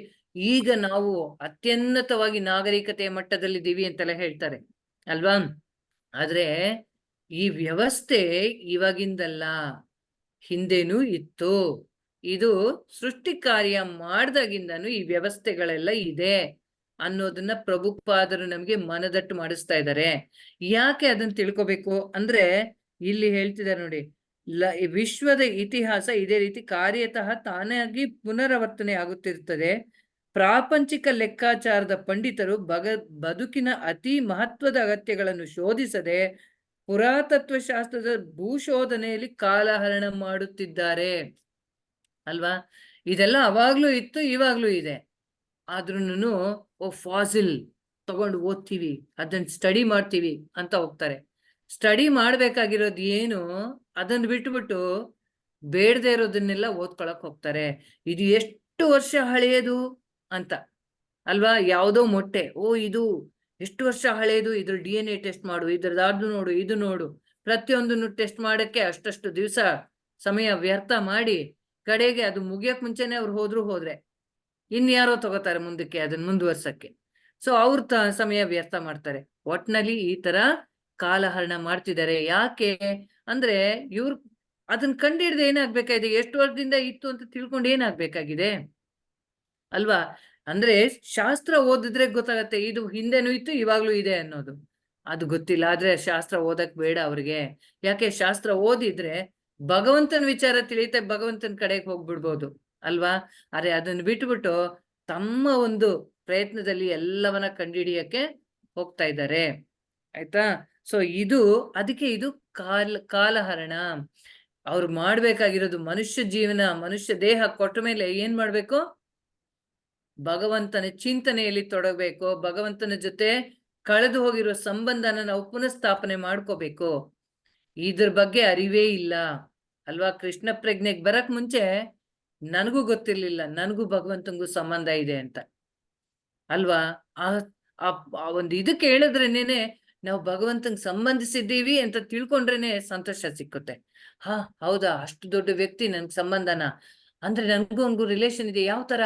ಈಗ ನಾವು ಅತ್ಯುನ್ನತವಾಗಿ ನಾಗರಿಕತೆಯ ಮಟ್ಟದಲ್ಲಿದ್ದೀವಿ ಅಂತೆಲ್ಲ ಹೇಳ್ತಾರೆ ಅಲ್ವಾ? ಆದ್ರೆ ಈ ವ್ಯವಸ್ಥೆ ಇವಾಗಿಂದಲ್ಲ, ಹಿಂದೆನೂ ಇತ್ತು. ಇದು ಸೃಷ್ಟಿ ಕಾರ್ಯ ಮಾಡ್ದಾಗಿಂದನು ಈ ವ್ಯವಸ್ಥೆಗಳೆಲ್ಲ ಇದೆ ಅನ್ನೋದನ್ನ ಪ್ರಭುಪಾದರು ನಮ್ಗೆ ಮನದಟ್ಟು ಮಾಡಿಸ್ತಾ ಇದ್ದಾರೆ. ಯಾಕೆ ಅದನ್ನ ತಿಳ್ಕೊಬೇಕು ಅಂದ್ರೆ, ಇಲ್ಲಿ ಹೇಳ್ತಿದ್ದಾರೆ ನೋಡಿ, ವಿಶ್ವದ ಇತಿಹಾಸ ಇದೇ ರೀತಿ ಕಾರ್ಯತಃ ತಾನಾಗಿ ಪುನರಾವರ್ತನೆ ಆಗುತ್ತಿರುತ್ತದೆ. ಪ್ರಾಪಂಚಿಕ ಲೆಕ್ಕಾಚಾರದ ಪಂಡಿತರು ಬದುಕಿನ ಅತಿ ಮಹತ್ವದ ಅಗತ್ಯಗಳನ್ನು ಶೋಧಿಸದೆ ಪುರಾತತ್ವ ಶಾಸ್ತ್ರದ ಭೂಶೋಧನೆಯಲ್ಲಿ ಕಾಲಹರಣ ಮಾಡುತ್ತಿದ್ದಾರೆ ಅಲ್ವಾ? ಇದೆಲ್ಲ ಅವಾಗ್ಲೂ ಇತ್ತು, ಇವಾಗ್ಲೂ ಇದೆ. ಆದ್ರೂನು ಫಾಸಿಲ್ ತಗೊಂಡು ಓದ್ತೀವಿ, ಅದನ್ನ ಸ್ಟಡಿ ಮಾಡ್ತೀವಿ ಅಂತ ಹೋಗ್ತಾರೆ. ಸ್ಟಡಿ ಮಾಡ್ಬೇಕಾಗಿರೋದು ಏನು, ಅದನ್ನ ಬಿಟ್ಬಿಟ್ಟು ಬೇಡದೆ ಇರೋದನ್ನೆಲ್ಲ ಓದ್ಕೊಳಕ್ ಹೋಗ್ತಾರೆ. ಇದು ಎಷ್ಟು ವರ್ಷ ಹಳೆಯದು ಅಂತ ಅಲ್ವಾ? ಯಾವುದೋ ಮೊಟ್ಟೆ, ಇದು ಎಷ್ಟು ವರ್ಷ ಹಳೆಯದು, ಇದ್ರ DNA ಟೆಸ್ಟ್ ಮಾಡು, ಇದ್ರದ್ದು ನೋಡು, ಇದು ನೋಡು, ಪ್ರತಿಯೊಂದನ್ನು ಟೆಸ್ಟ್ ಮಾಡಕ್ಕೆ ಅಷ್ಟಷ್ಟು ದಿವಸ ಸಮಯ ವ್ಯರ್ಥ ಮಾಡಿ ಕಡೆಗೆ ಅದು ಮುಗಿಯಕ್ ಮುಂಚೆನೆ ಅವ್ರು ಹೋದ್ರೆ ಇನ್ಯಾರೋ ತಗೋತಾರೆ ಮುಂದಕ್ಕೆ ಅದನ್ನ ಮುಂದುವರ್ಸಕ್ಕೆ. ಸೊ ಅವ್ರ ಸಮಯ ವ್ಯರ್ಥ ಮಾಡ್ತಾರೆ. ಒಟ್ನಲ್ಲಿ ಈ ತರ ಕಾಲಹರಣ ಮಾಡ್ತಿದ್ದಾರೆ. ಯಾಕೆ ಅಂದ್ರೆ ಇವ್ರು ಅದನ್ನ ಕಂಡಿಡ್ದು ಏನಾಗ್ಬೇಕಾಗಿದೆ, ಎಷ್ಟು ವರ್ಷದಿಂದ ಇತ್ತು ಅಂತ ತಿಳ್ಕೊಂಡು ಏನಾಗ್ಬೇಕಾಗಿದೆ ಅಲ್ವಾ? ಅಂದ್ರೆ ಶಾಸ್ತ್ರ ಓದಿದ್ರೆ ಗೊತ್ತಾಗತ್ತೆ ಇದು ಹಿಂದೆನೂ ಇತ್ತು ಇವಾಗ್ಲೂ ಇದೆ ಅನ್ನೋದು. ಅದು ಗೊತ್ತಿಲ್ಲ. ಆದ್ರೆ ಶಾಸ್ತ್ರ ಓದಕ್ ಬೇಡ ಅವ್ರಿಗೆ. ಯಾಕೆ? ಶಾಸ್ತ್ರ ಓದಿದ್ರೆ ಭಗವಂತನ ವಿಚಾರ ತಿಳಿಯುತ್ತೆ, ಭಗವಂತನ ಕಡೆಗೆ ಹೋಗ್ಬಿಡ್ಬೋದು ಅಲ್ವಾ? ಆದ್ರೆ ಅದನ್ನ ಬಿಟ್ಬಿಟ್ಟು ತಮ್ಮ ಒಂದು ಪ್ರಯತ್ನದಲ್ಲಿ ಎಲ್ಲವನ್ನ ಕಂಡುಹಿಡಿಯಕ್ಕೆ ಹೋಗ್ತಾ ಇದ್ದಾರೆ. ಆಯ್ತಾ? ಸೊ ಅದಕ್ಕೆ ಇದು ಕಾಲಹರಣ. ಅವ್ರು ಮಾಡ್ಬೇಕಾಗಿರೋದು ಮನುಷ್ಯ ಜೀವನ, ಮನುಷ್ಯ ದೇಹ ಕೊಟ್ಟ ಮೇಲೆ ಏನ್ ಮಾಡ್ಬೇಕು? ಭಗವಂತನ ಚಿಂತನೆಯಲ್ಲಿ ತೊಡಗಬೇಕು. ಭಗವಂತನ ಜೊತೆ ಕಳೆದು ಹೋಗಿರೋ ಸಂಬಂಧನ ನಾವು ಪುನಃಸ್ಥಾಪನೆ ಮಾಡ್ಕೋಬೇಕು. ಇದ್ರ ಬಗ್ಗೆ ಅರಿವೇ ಇಲ್ಲ ಅಲ್ವಾ? ಕೃಷ್ಣ ಪ್ರಜ್ಞೆಗೆ ಬರಕ್ ಮುಂಚೆ ನನಗೂ ಗೊತ್ತಿರ್ಲಿಲ್ಲ ನನಗೂ ಭಗವಂತನಿಗೂ ಸಂಬಂಧ ಇದೆ ಅಂತ ಅಲ್ವಾ? ಆ ಒಂದು ಇದಕ್ಕೆ ಹೇಳಿದ್ರೇನೆ ನಾವು ಭಗವಂತಂಗೆ ಸಂಬಂಧಿಸಿದ್ದೀವಿ ಅಂತ ತಿಳ್ಕೊಂಡ್ರೇನೆ ಸಂತೋಷ ಸಿಕ್ಕುತ್ತೆ. ಹೌದಾ, ಅಷ್ಟು ದೊಡ್ಡ ವ್ಯಕ್ತಿ ನನ್ಗೆ ಸಂಬಂಧನ, ಅಂದ್ರೆ ನನ್ಗೂ ಅವನ್ಗೂ ರಿಲೇಷನ್ ಇದೆ, ಯಾವ ತರ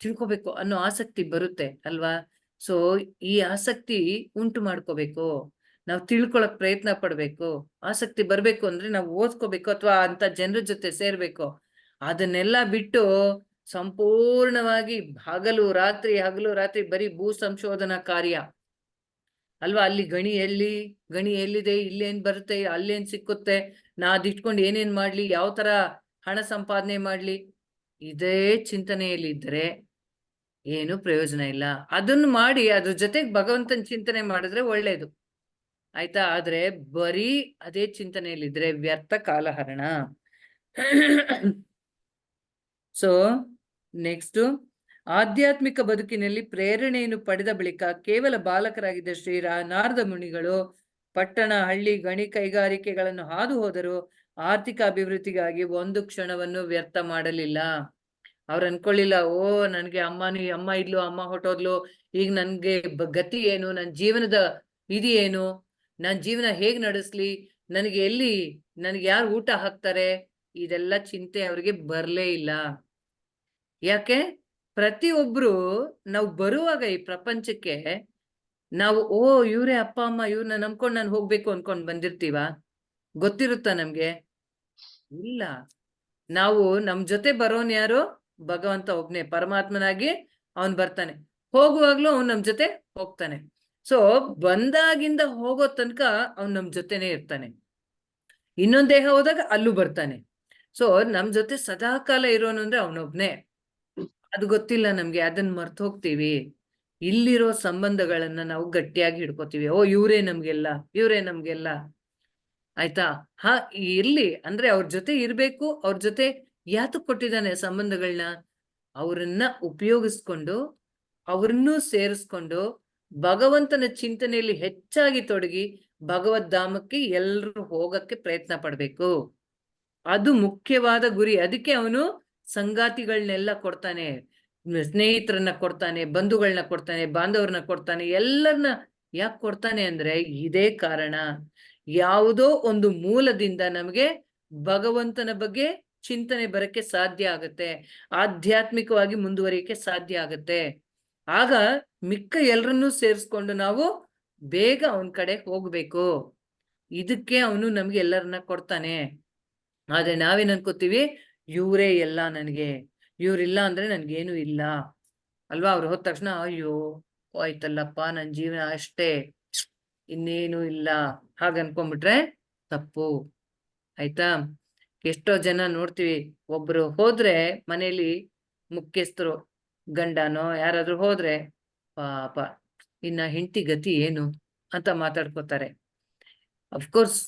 ತಿಳ್ಕೊಬೇಕು ಅನ್ನೋ ಆಸಕ್ತಿ ಬರುತ್ತೆ ಅಲ್ವಾ? ಸೊ ಈ ಆಸಕ್ತಿ ಉಂಟು ಮಾಡ್ಕೋಬೇಕು, ನಾವು ತಿಳ್ಕೊಳಕ್ ಪ್ರಯತ್ನ ಪಡ್ಬೇಕು. ಆಸಕ್ತಿ ಬರ್ಬೇಕು ಅಂದ್ರೆ ನಾವು ಓದ್ಕೋಬೇಕು ಅಥವಾ ಅಂತ ಜನರ ಜೊತೆ ಸೇರ್ಬೇಕು. ಅದನ್ನೆಲ್ಲ ಬಿಟ್ಟು ಸಂಪೂರ್ಣವಾಗಿ ಹಗಲು ರಾತ್ರಿ ಬರೀ ಭೂ ಸಂಶೋಧನಾ ಕಾರ್ಯ ಅಲ್ವಾ? ಅಲ್ಲಿ ಗಣಿ ಎಲ್ಲಿದೆ, ಇಲ್ಲೇನ್ ಬರುತ್ತೆ, ಅಲ್ಲೇನ್ ಸಿಕ್ಕುತ್ತೆ, ನಾ ಅದಿಟ್ಕೊಂಡು ಏನೇನ್ ಮಾಡ್ಲಿ, ಯಾವ ತರ ಹಣ ಸಂಪಾದನೆ ಮಾಡ್ಲಿ, ಇದೇ ಚಿಂತನೆಯಲ್ಲಿ ಇದ್ರೆ ಏನು ಪ್ರಯೋಜನ ಇಲ್ಲ. ಅದನ್ನು ಮಾಡಿ ಅದ್ರ ಜೊತೆಗೆ ಭಗವಂತನ ಚಿಂತನೆ ಮಾಡಿದ್ರೆ ಒಳ್ಳೇದು. ಆಯ್ತಾ? ಆದ್ರೆ ಬರೀ ಅದೇ ಚಿಂತನೆಯಲ್ಲಿದ್ರೆ ವ್ಯರ್ಥ ಕಾಲಹರಣ. ಸೊ ನೆಕ್ಸ್ಟ್, ಆಧ್ಯಾತ್ಮಿಕ ಬದುಕಿನಲ್ಲಿ ಪ್ರೇರಣೆಯನ್ನು ಪಡೆದ ಬಳಿಕ ಕೇವಲ ಬಾಲಕರಾಗಿದ್ದ ನಾರದ ಮುನಿಗಳು ಪಟ್ಟಣ, ಹಳ್ಳಿ, ಗಣಿ ಕೈಗಾರಿಕೆಗಳನ್ನು ಹಾದು ಹೋದರು ಆರ್ಥಿಕ ಅಭಿವೃದ್ಧಿಗಾಗಿ ಒಂದು ಕ್ಷಣವನ್ನು ವ್ಯರ್ಥ ಮಾಡಲಿಲ್ಲ. ಅವ್ರು ಅನ್ಕೊಳ್ಳಿಲ್ಲ, ಓ ನನ್ಗೆ ಅಮ್ಮ ಇದ್ಲು, ಅಮ್ಮ ಹೊಟ್ಟೋದ್ಲು, ಈಗ ನನ್ಗೆ ಗತಿ ಏನು, ನನ್ ಜೀವನದ ಇದು ಏನು, ನನ್ ಜೀವನ ಹೇಗ್ ನಡೆಸ್ಲಿ, ನನಗೆ ಯಾರು ಊಟ ಹಾಕ್ತಾರೆ, ಇದೆಲ್ಲ ಚಿಂತೆ ಅವ್ರಿಗೆ ಬರ್ಲೇ ಇಲ್ಲ. ಯಾಕೆ? ಪ್ರತಿಯೊಬ್ರು ನಾವು ಬರುವಾಗ ಈ ಪ್ರಪಂಚಕ್ಕೆ ನಾವು ಇವ್ರೇ ಅಪ್ಪ ಅಮ್ಮ, ಇವ್ರನ್ನ ನಂಬ್ಕೊಂಡು ನಾನು ಹೋಗ್ಬೇಕು ಅನ್ಕೊಂಡ್ ಬಂದಿರ್ತೀವ? ಗೊತ್ತಿರುತ್ತಾ ನಮ್ಗೆ? ಇಲ್ಲ. ನಾವು ನಮ್ ಜೊತೆ ಬರೋನ್ ಯಾರು? ಭಗವಂತ ಒಬ್ನೇ, ಪರಮಾತ್ಮನಾಗಿ ಅವನ್ ಬರ್ತಾನೆ. ಹೋಗುವಾಗ್ಲೂ ಅವ್ನ್ ನಮ್ ಜೊತೆ ಹೋಗ್ತಾನೆ. ಸೊ ಬಂದಾಗಿಂದ ಹೋಗೋ ತನಕ ಅವ್ನ್ ನಮ್ ಜೊತೆನೆ ಇರ್ತಾನೆ. ಇನ್ನೊಂದ್ ದೇಹ ಹೋದಾಗ ಅಲ್ಲೂ ಬರ್ತಾನೆ. ಸೊ ನಮ್ ಜೊತೆ ಸದಾಕಾಲ ಇರೋನು ಅಂದ್ರೆ ಅವನೊಬ್ನೇ. ಅದು ಗೊತ್ತಿಲ್ಲ ನಮ್ಗೆ, ಅದನ್ನ ಮರ್ತು ಹೋಗ್ತೀವಿ. ಇಲ್ಲಿರೋ ಸಂಬಂಧಗಳನ್ನ ನಾವು ಗಟ್ಟಿಯಾಗಿ ಹಿಡ್ಕೋತೀವಿ. ಇವ್ರೇ ನಮ್ಗೆಲ್ಲ. ಆಯ್ತಾ? ಇರ್ಲಿ ಅಂದ್ರೆ ಅವ್ರ ಜೊತೆ ಇರ್ಬೇಕು. ಅವ್ರ ಜೊತೆ ಯಾತಕ್ ಕೊಟ್ಟಿದ್ದಾನೆ ಸಂಬಂಧಗಳನ್ನ? ಅವ್ರನ್ನ ಉಪಯೋಗಿಸ್ಕೊಂಡು, ಅವ್ರನ್ನೂ ಸೇರಿಸ್ಕೊಂಡು, ಭಗವಂತನ ಚಿಂತನೆಯಲ್ಲಿ ಹೆಚ್ಚಾಗಿ ತೊಡಗಿ ಭಗವದ್ಧಾಮಕ್ಕೆ ಎಲ್ರು ಹೋಗಕ್ಕೆ ಪ್ರಯತ್ನ ಪಡ್ಬೇಕು. ಅದು ಮುಖ್ಯವಾದ ಗುರಿ. ಅದಕ್ಕೆ ಅವನು ಸಂಗಾತಿಗಳನ್ನೆಲ್ಲ ಕೊಡ್ತಾನೆ, ಸ್ನೇಹಿತರನ್ನ ಕೊಡ್ತಾನೆ, ಬಂಧುಗಳನ್ನ ಕೊಡ್ತಾನೆ, ಬಾಂಧವ್ರನ್ನ ಕೊಡ್ತಾನೆ, ಎಲ್ಲರನ್ನ ಯಾಕೆ ಕೊಡ್ತಾನೆ ಅಂದ್ರೆ ಇದೇ ಕಾರಣ. ಯಾವುದೋ ಒಂದು ಮೂಲದಿಂದ ನಮಗೆ ಭಗವಂತನ ಬಗ್ಗೆ ಚಿಂತನೆ ಬರಕ್ಕೆ ಸಾಧ್ಯ ಆಗತ್ತೆ, ಆಧ್ಯಾತ್ಮಿಕವಾಗಿ ಮುಂದುವರಿಯಕ್ಕೆ ಸಾಧ್ಯ ಆಗತ್ತೆ. ಆಗ ಮಿಕ್ಕ ಎಲ್ರನ್ನೂ ಸೇರಿಸ್ಕೊಂಡು ನಾವು ಬೇಗ ಅವನ ಕಡೆ ಹೋಗ್ಬೇಕು. ಇದಕ್ಕೆ ಅವನು ನಮ್ಗೆ ಎಲ್ಲರನ್ನ ಕೊಡ್ತಾನೆ. ಆದ್ರೆ ನಾವೇನ್ ಅನ್ಕೋತೀವಿ, ಇವ್ರೇ ಎಲ್ಲ ನನಗೆ, ಇವ್ರಿಲ್ಲ ಅಂದ್ರೆ ನನ್ಗೇನು ಇಲ್ಲ ಅಲ್ವಾ? ಅವ್ರು ಹೋದ ತಕ್ಷಣ ಅಯ್ಯೋ ಆಯ್ತಲ್ಲಪ್ಪ, ನನ್ ಜೀವನ ಅಷ್ಟೇ, ಇನ್ನೇನು ಇಲ್ಲ, ಹಾಗ ಅನ್ಕೊಂಡ್ಬಿಟ್ರೆ ತಪ್ಪು. ಆಯ್ತಾ? ಎಷ್ಟೋ ಜನ ನೋಡ್ತೀವಿ, ಒಬ್ರು ಹೋದ್ರೆ ಮನೇಲಿ ಮುಖ್ಯಸ್ಥರು, ಗಂಡನೋ ಯಾರಾದ್ರೂ ಹೋದ್ರೆ, ಪಾಪ ಇನ್ನ ಹೆಂಡತಿ ಗತಿ ಏನು ಅಂತ ಮಾತಾಡ್ಕೋತಾರೆ. ಅಫ್ಕೋರ್ಸ್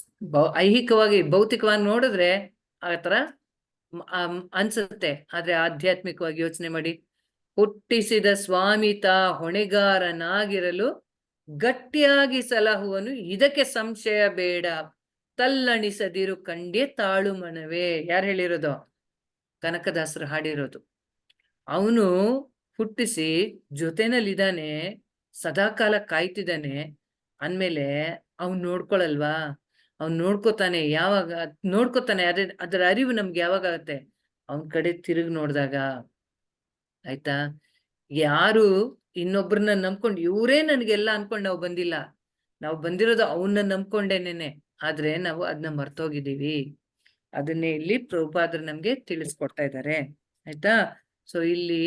ಐಹಿಕವಾಗಿ ಭೌತಿಕವಾಗಿ ನೋಡಿದ್ರೆ ಆತರ ಅನ್ಸುತ್ತೆ. ಆದ್ರೆ ಆಧ್ಯಾತ್ಮಿಕವಾಗಿ ಯೋಚನೆ ಮಾಡಿ, ಹುಟ್ಟಿಸಿದ ಸ್ವಾಮಿತ ಹೊಣೆಗಾರನಾಗಿರಲು ಗಟ್ಟಿಯಾಗಿ ಸಲಹುವನು, ಇದಕ್ಕೆ ಸಂಶಯ ಬೇಡ, ತಲ್ಲಣಿಸದಿರು ಕಂಡ್ಯೆ ತಾಳು ಮನವೇ. ಯಾರು ಹೇಳಿರೋದು? ಕನಕದಾಸರು ಹಾಡಿರೋದು. ಅವನು ಹುಟ್ಟಿಸಿ ಜೊತೆನಲ್ಲಿದ್ದಾನೆ, ಸದಾಕಾಲ ಕಾಯ್ತಿದ್ದಾನೆ ಅಂದ್ಮೇಲೆ ಅವ್ನ್ ನೋಡ್ಕೊಳಲ್ವಾ? ಅವ್ನ್ ನೋಡ್ಕೋತಾನೆ. ಯಾವಾಗ ನೋಡ್ಕೋತಾನೆ? ಅದರ ಅರಿವು ನಮ್ಗೆ ಯಾವಾಗ ಆಗತ್ತೆ? ಅವನ್ ಕಡೆ ತಿರುಗಿ ನೋಡ್ದಾಗ. ಆಯ್ತಾ? ಯಾರು ಇನ್ನೊಬ್ರನ್ನ ನಂಬ್ಕೊಂಡು ಇವ್ರೇ ನನ್ಗೆಲ್ಲ ಅನ್ಕೊಂಡ್ ನಾವು ಬಂದಿಲ್ಲ. ನಾವು ಬಂದಿರೋದು ಅವನ್ನ ನಂಬ್ಕೊಂಡೇನೇನೆ. ಆದ್ರೆ ನಾವು ಅದನ್ನ ಮರ್ತೋಗಿದ್ದೀವಿ. ಅದನ್ನೇ ಇಲ್ಲಿ ಪ್ರಭುಪಾದರು ನಮ್ಗೆ ತಿಳಿಸ್ಕೊಡ್ತಾ ಇದ್ದಾರೆ. ಆಯ್ತಾ? ಸೊ ಇಲ್ಲಿ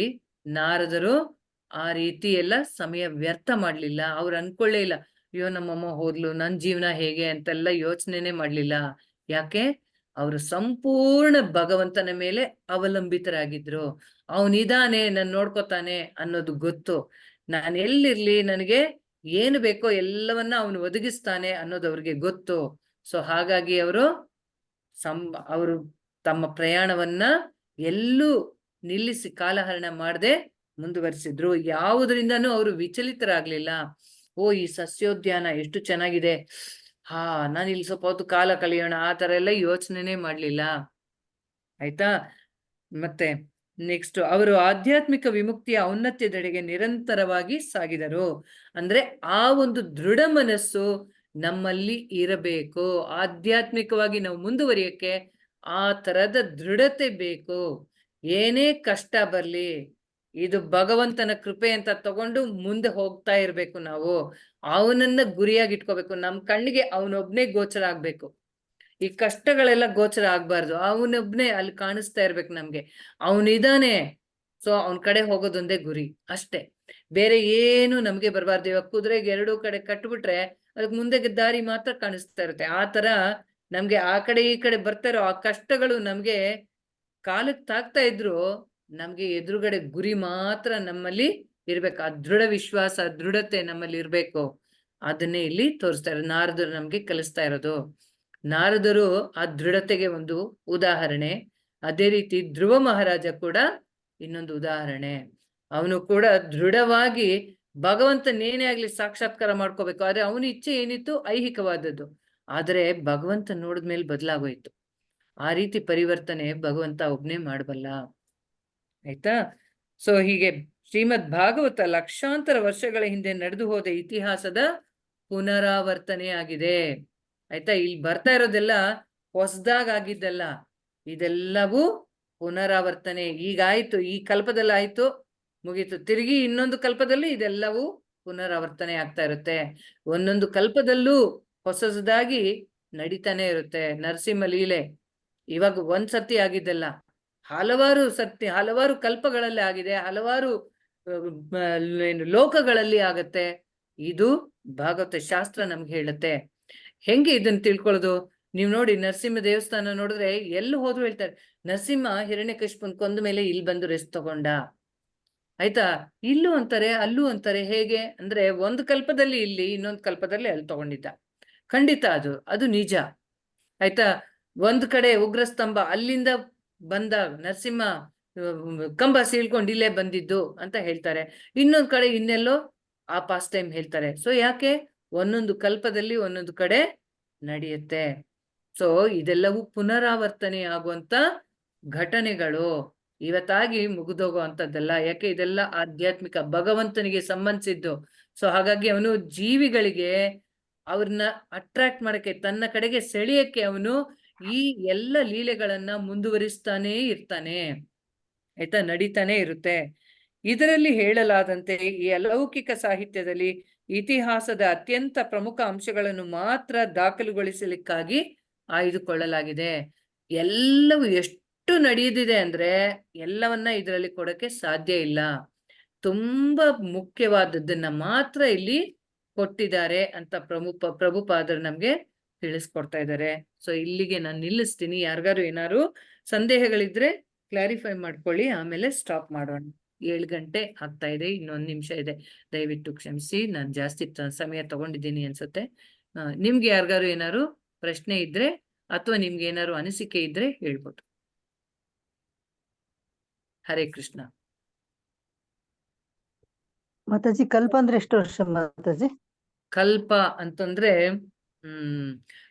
ನಾರದರು ಆ ರೀತಿ ಎಲ್ಲ ಸಮಯ ವ್ಯರ್ಥ ಮಾಡ್ಲಿಲ್ಲ. ಅವ್ರು ಅನ್ಕೊಳ್ಳೇ ಇಲ್ಲ, ಅಯ್ಯೋ ನಮ್ಮಮ್ಮ ಹೋದ್ಲು, ನನ್ ಜೀವನ ಹೇಗೆ ಅಂತೆಲ್ಲ ಯೋಚನೆನೆ ಮಾಡ್ಲಿಲ್ಲ. ಯಾಕೆ? ಅವರು ಸಂಪೂರ್ಣ ಭಗವಂತನ ಮೇಲೆ ಅವಲಂಬಿತರಾಗಿದ್ರು. ಅವನಿದಾನೆ, ನನ್ ನೋಡ್ಕೋತಾನೆ ಅನ್ನೋದು ಗೊತ್ತು. ನಾನು ಎಲ್ಲಿರ್ಲಿ, ನನಗೆ ಏನು ಬೇಕೋ ಎಲ್ಲವನ್ನ ಅವನು ಒದಗಿಸ್ತಾನೆ ಅನ್ನೋದು ಅವ್ರಿಗೆ ಗೊತ್ತು. ಸೊ ಹಾಗಾಗಿ ಅವರು ತಮ್ಮ ಪ್ರಯಾಣವನ್ನ ಎಲ್ಲೂ ನಿಲ್ಲಿಸಿ ಕಾಲಹರಣ ಮಾಡದೆ ಮುಂದುವರಿಸಿದ್ರು. ಯಾವುದರಿಂದನೂ ಅವರು ವಿಚಲಿತರಾಗ್ಲಿಲ್ಲ. ಈ ಸಸ್ಯೋದ್ಯಾನ ಎಷ್ಟು ಚೆನ್ನಾಗಿದೆ, ನಾನು ಇಲ್ಲಿ ಸ್ವಲ್ಪ ಹೊತ್ತು ಕಾಲ ಕಳೆಯೋಣ, ಆ ತರ ಎಲ್ಲ ಯೋಚನೆನೇ ಮಾಡ್ಲಿಲ್ಲ. ಆಯ್ತಾ? ಮತ್ತೆ ನೆಕ್ಸ್ಟ್, ಅವರು ಆಧ್ಯಾತ್ಮಿಕ ವಿಮುಕ್ತಿಯ ಔನ್ನತ್ಯದೆಡೆಗೆ ನಿರಂತರವಾಗಿ ಸಾಗಿದರು. ಅಂದ್ರೆ ಆ ಒಂದು ದೃಢ ಮನಸ್ಸು ನಮ್ಮಲ್ಲಿ ಇರಬೇಕು. ಆಧ್ಯಾತ್ಮಿಕವಾಗಿ ನಾವು ಮುಂದುವರಿಯಕ್ಕೆ ಆ ತರದ ದೃಢತೆ ಬೇಕು. ಏನೇ ಕಷ್ಟ ಬರ್ಲಿ, ಇದು ಭಗವಂತನ ಕೃಪೆ ಅಂತ ತಗೊಂಡು ಮುಂದೆ ಹೋಗ್ತಾ ಇರ್ಬೇಕು. ನಾವು ಅವನನ್ನ ಗುರಿಯಾಗಿ ಇಟ್ಕೋಬೇಕು. ನಮ್ ಕಣ್ಣಿಗೆ ಅವನೊಬ್ನೇ ಗೋಚರ ಆಗ್ಬೇಕು. ಈ ಕಷ್ಟಗಳೆಲ್ಲ ಗೋಚರ ಆಗ್ಬಾರ್ದು. ಅವನೊಬ್ನೇ ಅಲ್ಲಿ ಕಾಣಿಸ್ತಾ ಇರ್ಬೇಕು ನಮ್ಗೆ. ಅವನಿದಾನೆ, ಸೊ ಅವನ್ ಕಡೆ ಹೋಗೋದೊಂದೇ ಗುರಿ ಅಷ್ಟೇ. ಬೇರೆ ಏನು ನಮ್ಗೆ ಬರಬಾರ್ದು. ಇವಾಗ ಕುದುರೆಗೆ ಎರಡೂ ಕಡೆ ಕಟ್ಬಿಟ್ರೆ ಅದಕ್ಕೆ ಮುಂದೆ ದಾರಿ ಮಾತ್ರ ಕಾಣಿಸ್ತಾ ಇರುತ್ತೆ. ಆ ತರ ನಮ್ಗೆ ಆ ಕಡೆ ಈ ಕಡೆ ಬರ್ತಾ ಇರೋ ಆ ಕಷ್ಟಗಳು ನಮ್ಗೆ ಕಾಲಕ್ಕೆ ತಾಗ್ತಾ ಇದ್ರು, ನಮ್ಗೆ ಎದುರುಗಡೆ ಗುರಿ ಮಾತ್ರ ನಮ್ಮಲ್ಲಿ ಇರ್ಬೇಕು. ಆ ದೃಢ ವಿಶ್ವಾಸ, ದೃಢತೆ ನಮ್ಮಲ್ಲಿ ಇರ್ಬೇಕು. ಅದನ್ನೇ ಇಲ್ಲಿ ತೋರಿಸ್ತಾ ಇರೋದು, ನಾರದರು ನಮ್ಗೆ ಕಲಿಸ್ತಾ ಇರೋದು. ನಾರದರು ಆ ದೃಢತೆಗೆ ಒಂದು ಉದಾಹರಣೆ. ಅದೇ ರೀತಿ ಧ್ರುವ ಮಹಾರಾಜ ಕೂಡ ಇನ್ನೊಂದು ಉದಾಹರಣೆ. ಅವನು ಕೂಡ ದೃಢವಾಗಿ ಭಗವಂತನೇನೇ ಆಗ್ಲಿ ಸಾಕ್ಷಾತ್ಕಾರ ಮಾಡ್ಕೋಬೇಕು. ಆದ್ರೆ ಅವನ ಇಚ್ಛೆ ಏನಿತ್ತು? ಐಹಿಕವಾದದ್ದು. ಆದ್ರೆ ಭಗವಂತ ನೋಡಿದ್ಮೇಲೆ ಬದಲಾಗೋಯ್ತು. ಆ ರೀತಿ ಪರಿವರ್ತನೆ ಭಗವಂತ ಒಬ್ನೇ ಮಾಡಬಲ್ಲ. ಆಯ್ತಾ? ಸೊ ಹೀಗೆ ಶ್ರೀಮದ್ ಭಾಗವತ ಲಕ್ಷಾಂತರ ವರ್ಷಗಳ ಹಿಂದೆ ನಡೆದು ಹೋದ ಇತಿಹಾಸದ ಪುನರಾವರ್ತನೆ ಆಗಿದೆ. ಆಯ್ತಾ? ಇಲ್ಲಿ ಬರ್ತಾ ಇರೋದೆಲ್ಲ ಹೊಸದಾಗಿದ್ದಲ್ಲ, ಇದೆಲ್ಲವೂ ಪುನರಾವರ್ತನೆ. ಈಗಾಯ್ತು, ಈ ಕಲ್ಪದಲ್ಲಿ ಆಯ್ತು, ಮುಗೀತು. ತಿರುಗಿ ಇನ್ನೊಂದು ಕಲ್ಪದಲ್ಲಿ ಇದೆಲ್ಲವೂ ಪುನರಾವರ್ತನೆ ಆಗ್ತಾ ಇರುತ್ತೆ. ಒಂದೊಂದು ಕಲ್ಪದಲ್ಲೂ ಹೊಸದಾಗಿ ನಡೀತಾನೆ ಇರುತ್ತೆ. ನರಸಿಂಹ ಲೀಲೆ ಇವಾಗ ಒಂದ್ ಸತಿ ಆಗಿದ್ದಲ್ಲ, ಹಲವಾರು ಕಲ್ಪಗಳಲ್ಲಿ ಆಗಿದೆ, ಹಲವಾರು ಲೋಕಗಳಲ್ಲಿ ಆಗತ್ತೆ. ಇದು ಭಾಗವತ ಶಾಸ್ತ್ರ ನಮ್ಗೆ ಹೇಳುತ್ತೆ. ಹೆಂಗೆ ಇದನ್ನ ತಿಳ್ಕೊಳ್ಳೋದು? ನೀವ್ ನೋಡಿ, ನರಸಿಂಹ ದೇವಸ್ಥಾನ ನೋಡಿದ್ರೆ ಎಲ್ಲಿ ಹೋದ್ರು ಹೇಳ್ತಾರೆ, ನರಸಿಂಹ ಹಿರಣ್ಯಕಶಿಪುನ್ ಕೊಂದ ಮೇಲೆ ಇಲ್ಲಿ ಬಂದು ರೆಸ್ಟ್ ತಗೊಂಡ. ಆಯ್ತಾ? ಇಲ್ಲೂ ಅಂತಾರೆ, ಅಲ್ಲೂ ಅಂತಾರೆ. ಹೇಗೆ ಅಂದ್ರೆ ಒಂದು ಕಲ್ಪದಲ್ಲಿ ಇಲ್ಲಿ, ಇನ್ನೊಂದು ಕಲ್ಪದಲ್ಲಿ ಅಲ್ಲಿ ತಗೊಂಡಿದ್ದ. ಖಂಡಿತ ಅದು ನಿಜ. ಆಯ್ತಾ? ಒಂದ್ ಕಡೆ ಉಗ್ರಸ್ತಂಭ, ಅಲ್ಲಿಂದ ಬಂದ ನರಸಿಂಹ ಕಂಬ ಸೀಳ್ಕೊಂಡು ಇಲ್ಲೇ ಬಂದಿದ್ದು ಅಂತ ಹೇಳ್ತಾರೆ. ಇನ್ನೊಂದ್ ಕಡೆ ಇನ್ನೆಲ್ಲೋ ಆ ಪಾಸ್ಟ್ ಟೈಮ್ ಹೇಳ್ತಾರೆ. ಸೊ ಯಾಕೆ? ಒಂದೊಂದು ಕಲ್ಪದಲ್ಲಿ ಒಂದೊಂದು ಕಡೆ ನಡೆಯುತ್ತೆ. ಸೊ ಇದೆಲ್ಲವೂ ಪುನರಾವರ್ತನೆ ಆಗುವಂತ ಘಟನೆಗಳು, ಇವತ್ತಾಗಿ ಮುಗಿದೋಗುವಂಥದ್ದಲ್ಲ. ಯಾಕೆ? ಇದೆಲ್ಲ ಆಧ್ಯಾತ್ಮಿಕ, ಭಗವಂತನಿಗೆ ಸಂಬಂಧಿಸಿದ್ದು. ಸೊ ಹಾಗಾಗಿ ಅವನು ಜೀವಿಗಳಿಗೆ ಅವ್ರನ್ನ ಅಟ್ರಾಕ್ಟ್ ಮಾಡಕ್ಕೆ, ತನ್ನ ಕಡೆಗೆ ಸೆಳೆಯಕ್ಕೆ ಅವನು ಈ ಎಲ್ಲ ಲೀಲೆಗಳನ್ನ ಮುಂದುವರಿಸ್ತಾನೇ ಇರ್ತಾನೆ. ಆಯ್ತಾ? ನಡೀತಾನೆ ಇರುತ್ತೆ. ಇದರಲ್ಲಿ ಹೇಳಲಾದಂತೆ ಈ ಅಲೌಕಿಕ ಸಾಹಿತ್ಯದಲ್ಲಿ ಇತಿಹಾಸದ ಅತ್ಯಂತ ಪ್ರಮುಖ ಅಂಶಗಳನ್ನು ಮಾತ್ರ ದಾಖಲುಗೊಳಿಸಲಿಕ್ಕಾಗಿ ಆಯ್ದುಕೊಳ್ಳಲಾಗಿದೆ. ಎಲ್ಲವೂ ಎಷ್ಟು ನಡೆದಿದೆ ಅಂದ್ರೆ ಎಲ್ಲವನ್ನ ಇದರಲ್ಲಿ ಕೊಡಕ್ಕೆ ಸಾಧ್ಯ ಇಲ್ಲ. ತುಂಬಾ ಮುಖ್ಯವಾದದ್ದನ್ನ ಮಾತ್ರ ಇಲ್ಲಿ ಕೊಟ್ಟಿದ್ದಾರೆ ಅಂತ ಪ್ರಭುಪಾದರು ನಮ್ಗೆ ತಿಳಿಸ್ಕೊಡ್ತಾ ಇದ್ದಾರೆ. ಸೊ ಇಲ್ಲಿಗೆ ನಾನು ನಿಲ್ಲಿಸ್ತೀನಿ. ಯಾರಿಗಾರು ಏನಾದ್ರು ಸಂದೇಹಗಳಿದ್ರೆ ಕ್ಲಾರಿಫೈ ಮಾಡ್ಕೊಳ್ಳಿ, ಆಮೇಲೆ ಸ್ಟಾಪ್ ಮಾಡೋಣ. 7 ಗಂಟೆ ಆಗ್ತಾ ಇದೆ, ಇನ್ನೊಂದು ನಿಮಿಷ ಇದೆ. ದಯವಿಟ್ಟು ಕ್ಷಮಿಸಿ, ನಾನು ಜಾಸ್ತಿ ಸಮಯ ತಗೊಂಡಿದ್ದೀನಿ ಅನ್ಸುತ್ತೆ. ನಿಮ್ಗೆ ಯಾರಿಗಾರು ಏನಾದ್ರು ಪ್ರಶ್ನೆ ಇದ್ರೆ ಅಥವಾ ನಿಮ್ಗೆ ಏನಾದ್ರು ಅನಿಸಿಕೆ ಇದ್ರೆ ಹೇಳ್ಬೋದು. ಹರೇ ಕೃಷ್ಣ. ಮಾತಾಜಿ, ಕಲ್ಪ ಅಂದ್ರೆ ಎಷ್ಟು ವರ್ಷ ಮಾತಾಜಿ? ಕಲ್ಪ ಅಂತಂದ್ರೆ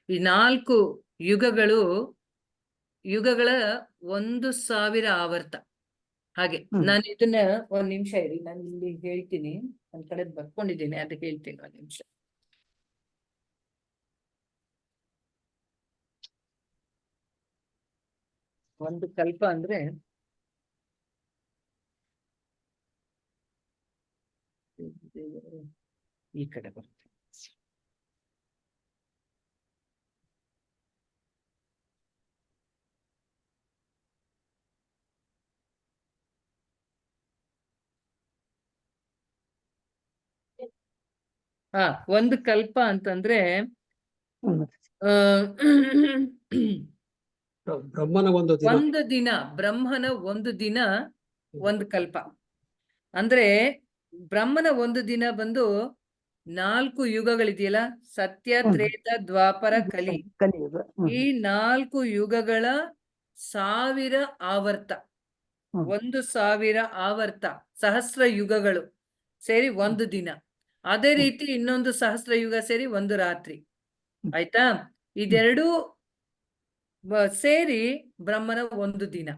ಈ 4 ಯುಗಗಳ 1000 ಆವರ್ತ. ಹಾಗೆ ನಾನು ಇದನ್ನ ಒಂದ್ ನಿಮಿಷ ಇರಿ, ನಾನು ಇಲ್ಲಿ ಹೇಳ್ತೀನಿ. ಒಂದ್ ಕಡೆ ಬರ್ಕೊಂಡಿದ್ದೀನಿ, ಅದು ಹೇಳ್ತೀನಿ. ಒಂದ್ ನಿಮಿಷ. ಒಂದು ಕಲ್ಪ ಅಂದ್ರೆ ಈ ಕಡೆ ಬರುತ್ತೆ. ಒಂದು ಕಲ್ಪ ಅಂತಂದ್ರೆ ಬ್ರಹ್ಮನ ಒಂದು ಬ್ರಹ್ಮನ ಒಂದು ದಿನ ಒಂದು ಕಲ್ಪ. ಅಂದ್ರೆ ಬ್ರಹ್ಮನ ಒಂದು ದಿನ ಬಂದು 4 ಯುಗಗಳಿದೆಯಲ್ಲ, ಸತ್ಯ, ತ್ರೇತ, ದ್ವಾಪರ, ಕಲಿ. ಈ 4 ಯುಗಗಳ 1000 ಆವರ್ತ, 1000 ಆವರ್ತ, ಸಹಸ್ರ ಯುಗಗಳು ಸೇರಿ ಒಂದು ದಿನ. ಅದೇ ರೀತಿ ಇನ್ನೊಂದು ಸಹಸ್ರ ಯುಗ ಸೇರಿ ಒಂದು ರಾತ್ರಿ. ಆಯ್ತಾ? ಇದೆರಡೂ ಸೇರಿ ಬ್ರಹ್ಮನ ಒಂದು ದಿನ,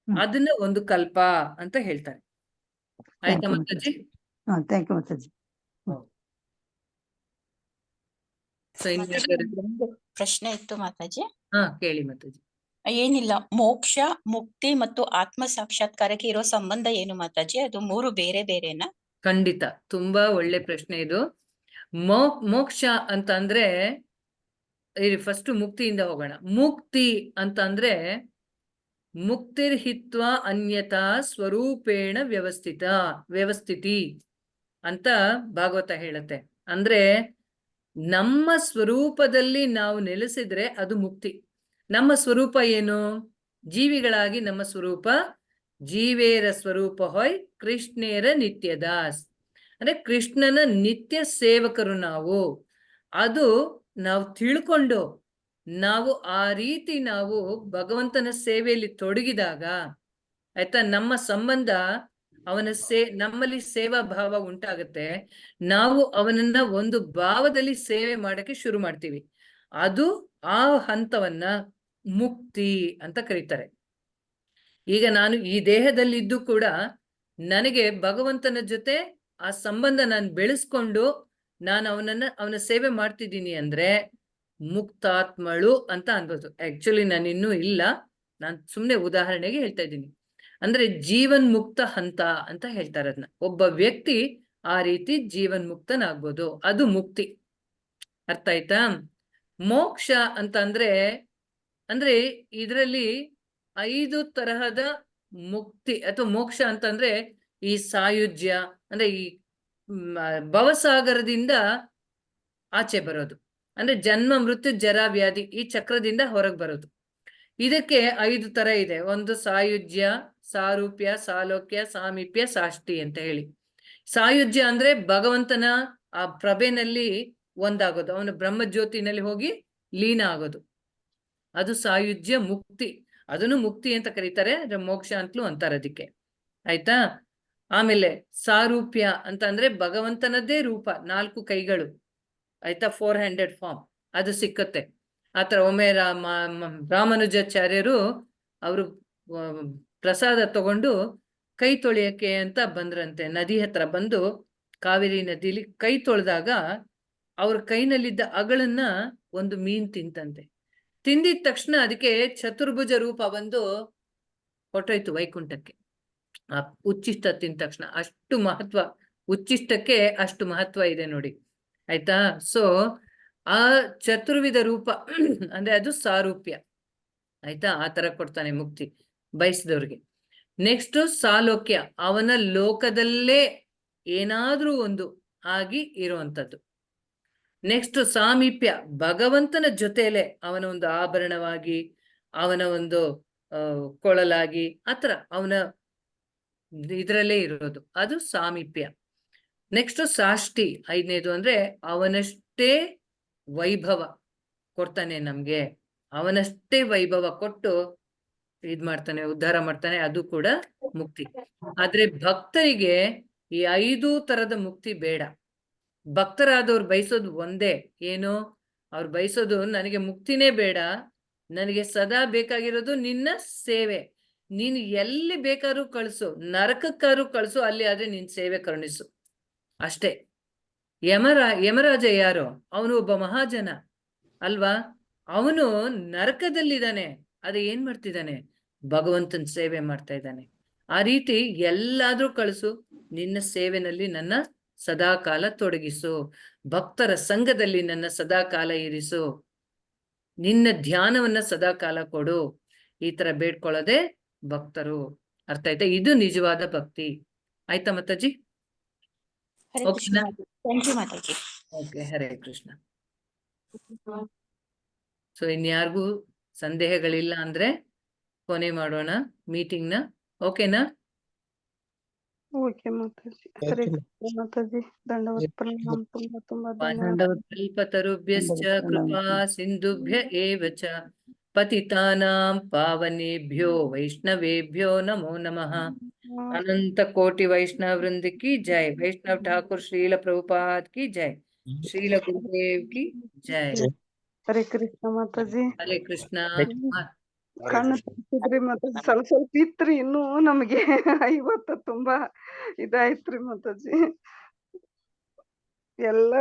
ಅದನ್ನ ಒಂದು ಕಲ್ಪ ಅಂತ ಹೇಳ್ತಾರೆ. ಆಯ್ತಾ ಮಾತಾಜಿ? Thank you Mataji. ಪ್ರಶ್ನೆ ಇತ್ತು ಮಾತಾಜಿ. ಕೇಳಿ ಮಾತಾಜಿ. ಏನಿಲ್ಲ, ಮೋಕ್ಷ, ಮುಕ್ತಿ ಮತ್ತು ಆತ್ಮ ಸಾಕ್ಷಾತ್ಕಾರಕ್ಕೆ ಇರೋ ಸಂಬಂಧ ಏನು ಮಾತಾಜಿ? ಅದು 3 ಬೇರೆ ಬೇರೆನಾ? ಖಂಡಿತ, ತುಂಬಾ ಒಳ್ಳೆ ಪ್ರಶ್ನೆ ಇದು. ಮೋಕ್ಷ ಅಂತ ಅಂದ್ರೆ, ಫಸ್ಟ್ ಮುಕ್ತಿಯಿಂದ ಹೋಗೋಣ. ಮುಕ್ತಿ ಅಂತ ಅಂದ್ರೆ ಮುಕ್ತಿರ್ಹಿತ್ವ ಅನ್ಯತಾ ಸ್ವರೂಪೇಣ ವ್ಯವಸ್ಥಿತಿ ಅಂತ ಭಾಗವತ ಹೇಳುತ್ತೆ. ಅಂದ್ರೆ ನಮ್ಮ ಸ್ವರೂಪದಲ್ಲಿ ನಾವು ನೆಲೆಸಿದ್ರೆ ಅದು ಮುಕ್ತಿ. ನಮ್ಮ ಸ್ವರೂಪ ಏನು? ಜೀವಿಗಳಾಗಿ ನಮ್ಮ ಸ್ವರೂಪ ಜೀವೇರ ಸ್ವರೂಪ ಹೊಯ್ ಕೃಷ್ಣೇರ ನಿತ್ಯದಾಸ್. ಅಂದ್ರೆ ಕೃಷ್ಣನ ನಿತ್ಯ ಸೇವಕರು ನಾವು. ಅದು ನಾವು ತಿಳ್ಕೊಂಡು ನಾವು ಆ ರೀತಿ ನಾವು ಭಗವಂತನ ಸೇವೆಯಲ್ಲಿ ತೊಡಗಿದಾಗ, ಆಯ್ತಾ, ನಮ್ಮ ಸಂಬಂಧ ನಮ್ಮಲ್ಲಿ ಸೇವಾ ಭಾವ ಉಂಟಾಗುತ್ತೆ. ನಾವು ಅವನನ್ನ ಒಂದು ಭಾವದಲ್ಲಿ ಸೇವೆ ಮಾಡಕ್ಕೆ ಶುರು ಮಾಡ್ತೀವಿ. ಅದು ಆ ಹಂತವನ್ನ ಮುಕ್ತಿ ಅಂತ ಕರೀತಾರೆ. ಈಗ ನಾನು ಈ ದೇಹದಲ್ಲಿದ್ದು ಕೂಡ ನನಗೆ ಭಗವಂತನ ಜೊತೆ ಆ ಸಂಬಂಧ ನಾನು ಬೆಳೆಸ್ಕೊಂಡು ನಾನು ಅವನ ಸೇವೆ ಮಾಡ್ತಿದ್ದೀನಿ ಅಂದ್ರೆ ಮುಕ್ತಾತ್ಮಳು ಅಂತ ಅನ್ಬೋದು. ಆಕ್ಚುಲಿ ನಾನು ಇನ್ನೂ ಇಲ್ಲ, ನಾನು ಸುಮ್ನೆ ಉದಾಹರಣೆಗೆ ಹೇಳ್ತಾ ಇದ್ದೀನಿ. ಅಂದ್ರೆ ಜೀವನ್ ಮುಕ್ತ ಹಂತ ಅಂತ ಹೇಳ್ತಾರೆ ಅದನ್ನ. ಒಬ್ಬ ವ್ಯಕ್ತಿ ಆ ರೀತಿ ಜೀವನ್ ಮುಕ್ತನಾಗ್ಬೋದು, ಅದು ಮುಕ್ತಿ. ಅರ್ಥ ಆಯ್ತಾ? ಮೋಕ್ಷ ಅಂತ ಅಂದ್ರೆ ಇದರಲ್ಲಿ 5 ತರಹದ ಮುಕ್ತಿ ಅಥವಾ ಮೋಕ್ಷ ಅಂತಂದ್ರೆ ಈ ಸಾಯುಜ್ಯ ಅಂದ್ರೆ ಈ ಭವಸಾಗರದಿಂದ ಆಚೆ ಬರೋದು, ಅಂದ್ರೆ ಜನ್ಮ ಮೃತ್ಯು ಜರ ವ್ಯಾಧಿ ಈ ಚಕ್ರದಿಂದ ಹೊರಗೆ ಬರೋದು. ಇದಕ್ಕೆ 5 ತರ ಇದೆ. ಒಂದು ಸಾಯುಜ್ಯ, ಸಾರೂಪ್ಯ, ಸಾಲೋಕ್ಯ, ಸಾಮೀಪ್ಯ, ಸಾಷ್ಟಿ ಅಂತ ಹೇಳಿ. ಸಾಯುಜ್ಯ ಅಂದ್ರೆ ಭಗವಂತನ ಆ ಪ್ರಭೆನಲ್ಲಿ ಒಂದಾಗೋದು, ಅವನು ಬ್ರಹ್ಮಜ್ಯೋತಿನಲ್ಲಿ ಹೋಗಿ ಲೀನ ಆಗೋದು, ಅದು ಸಾಯುಜ್ಯ ಮುಕ್ತಿ. ಅದನ್ನು ಮುಕ್ತಿ ಅಂತ ಕರೀತಾರೆ, ಮೋಕ್ಷ ಅಂತಲೂ ಅಂತಾರೆ ಅದಕ್ಕೆ. ಆಯ್ತಾ? ಆಮೇಲೆ ಸಾರೂಪ್ಯ ಅಂತ ಅಂದ್ರೆ ಭಗವಂತನದ್ದೇ ರೂಪ, 4 ಕೈಗಳು, ಆಯ್ತಾ, 4-handed ಫಾರ್ಮ್, ಅದು ಸಿಕ್ಕತ್ತೆ. ಆತರ ಒಮ್ಮೆ ರಾಮಾನುಜಾಚಾರ್ಯರು ಅವರು ಪ್ರಸಾದ ತಗೊಂಡು ಕೈ ತೊಳೆಯಕ್ಕೆ ಅಂತ ಬಂದ್ರಂತೆ. ನದಿ ಹತ್ರ ಬಂದು ಕಾವೇರಿ ನದಿಲಿ ಕೈ ತೊಳೆದಾಗ ಅವ್ರ ಕೈನಲ್ಲಿದ್ದ ಅಗಳನ್ನ ಒಂದು ಮೀನ್ ತಿಂತಂತೆ. ತಿಂದಿದ ತಕ್ಷಣ ಅದಕ್ಕೆ ಚತುರ್ಭುಜ ರೂಪ ಬಂದು ಹೊಟ್ಟೋಯ್ತು ವೈಕುಂಠಕ್ಕೆ. ಆ ಉಚ್ಚಿಷ್ಟ ತಿಂದ ತಕ್ಷಣ. ಅಷ್ಟು ಮಹತ್ವ, ಉಚ್ಚಿಷ್ಟಕ್ಕೆ ಅಷ್ಟು ಮಹತ್ವ ಇದೆ ನೋಡಿ, ಆಯ್ತಾ? ಸೊ ಆ ಚತುರ್ವಿಧ ರೂಪ ಅಂದ್ರೆ ಅದು ಸಾರೂಪ್ಯ, ಆಯ್ತಾ? ಆ ತರ ಕೊಡ್ತಾನೆ ಮುಕ್ತಿ ಬಯಸಿದವ್ರಿಗೆ. ನೆಕ್ಸ್ಟ್ ಸಾಲೋಕ್ಯ, ಅವನ ಲೋಕದಲ್ಲೇ ಏನಾದ್ರೂ ಒಂದು ಆಗಿ ಇರುವಂತದ್ದು. ನೆಕ್ಸ್ಟ್ ಸಾಮೀಪ್ಯ, ಭಗವಂತನ ಜೊತೆಲೆ ಅವನ ಒಂದು ಆಭರಣವಾಗಿ, ಅವನ ಒಂದು ಕೊಳಲಾಗಿ, ಆತರ ಅವನ ಇದ್ರಲ್ಲೇ ಇರೋದು, ಅದು ಸಾಮೀಪ್ಯ. ನೆಕ್ಸ್ಟ್ ಸಾಷ್ಟಿ, 5ನೇದು ಅಂದ್ರೆ ಅವನಷ್ಟೇ ವೈಭವ ಕೊಡ್ತಾನೆ ನಮ್ಗೆ, ಅವನಷ್ಟೇ ವೈಭವ ಕೊಟ್ಟು ಇದ್ ಮಾಡ್ತಾನೆ, ಉದ್ಧಾರ ಮಾಡ್ತಾನೆ, ಅದು ಕೂಡ ಮುಕ್ತಿ. ಆದ್ರೆ ಭಕ್ತರಿಗೆ ಈ 5 ತರದ ಮುಕ್ತಿ ಬೇಡ. ಭಕ್ತರಾದವ್ರು ಬಯಸೋದು ಒಂದೇ, ಏನು? ಅವ್ರು ಬಯಸೋದು ನನಗೆ ಮುಕ್ತಿನೇ ಬೇಡ, ನನಗೆ ಸದಾ ಬೇಕಾಗಿರೋದು ನಿನ್ನ ಸೇವೆ. ನೀನು ಎಲ್ಲಿ ಬೇಕಾದ್ರೂ ಕಳಿಸು, ನರಕಕ್ಕಾದ್ರೂ ಕಳಿಸು, ಅಲ್ಲಿ ಆದ್ರೆ ನಿನ್ ಸೇವೆ ಕರುಣಿಸು ಅಷ್ಟೇ. ಯಮರಾಜ ಯಾರು? ಅವನು ಒಬ್ಬ ಮಹಾಜನ ಅಲ್ವಾ? ಅವನು ನರಕದಲ್ಲಿದ್ದಾನೆ, ಅದೇ ಏನ್ ಮಾಡ್ತಿದ್ದಾನೆ? ಭಗವಂತನ ಸೇವೆ ಮಾಡ್ತಾ ಇದ್ದಾನೆ. ಆ ರೀತಿ ಎಲ್ಲಾದ್ರೂ ಕಳಿಸು, ನಿನ್ನ ಸೇವೆನಲ್ಲಿ ನನ್ನ ಸದಾಕಾಲ ತೊಡಗಿಸು, ಭಕ್ತರ ಸಂಘದಲ್ಲಿ ನನ್ನ ಸದಾಕಾಲ ಇರಿಸು, ನಿನ್ನ ಧ್ಯಾನವನ್ನ ಸದಾಕಾಲ ಕೊಡು. ಈ ತರ ಬೇಡ್ಕೊಳ್ಳೋದೆ ಭಕ್ತರು. ಅರ್ಥ ಆಯ್ತಾ? ಇದು ನಿಜವಾದ ಭಕ್ತಿ. ಆಯ್ತಾ ಮಾತಾಜಿ? ಹರೇ ಕೃಷ್ಣ. ಓಕೆನಾ? Thank you Mataji. Okay, Hare Krishna. So ಇನ್ಯಾರಿಗೂ ಸಂದೇಹಗಳಿಲ್ಲ ಅಂದ್ರೆ ಕೊನೆ ಮಾಡೋಣ ಮೀಟಿಂಗ್ ನ. ಓಕೆನಾ? ಓಕೆ ಮಾತಾಜಿ. ಹರೇ ಕೃಷ್ಣ ಮಾತಾಜಿ. ದಂಡವತ್ ಪ್ರಣಾಮ. ತುಂಬಾ ಧನ್ಯವಾದ. ದಂಡವತ್ಕಲ್ಪತರುಭ್ಯಶ್ಚ ಕೃಪಾ ಸಿಂಧುಭ್ಯ ಏವ ಚ ಪತಿತಾನಾಂ ಪಾವನೇಭ್ಯೋ ವೈಷ್ಣವೇಭ್ಯೋ ನಮೋ ನಮಃ. अनंत कोटि वैष्णव वृंद की जय। वैष्णव ठाकुर श्रील प्रभुपाद की जय। श्रील गुरुदेव की जय। ಹರೇ ಕೃಷ್ಣ ಮಾತಾಜಿ. हरे कृष्णा. ಕಣ್ಣು ತೆಗ್ಸಿದ್ರಿ ಮಾತಾಜಿ, ಸ್ವಲ್ಪ ಇತ್ರಿ ಇನ್ನು ನಮ್ಗೆ ಇವತ್ತು ತುಂಬಾ ಇದಾಯ್ತ್ರಿ ಮಾತಾಜಿ. ಎಲ್ಲ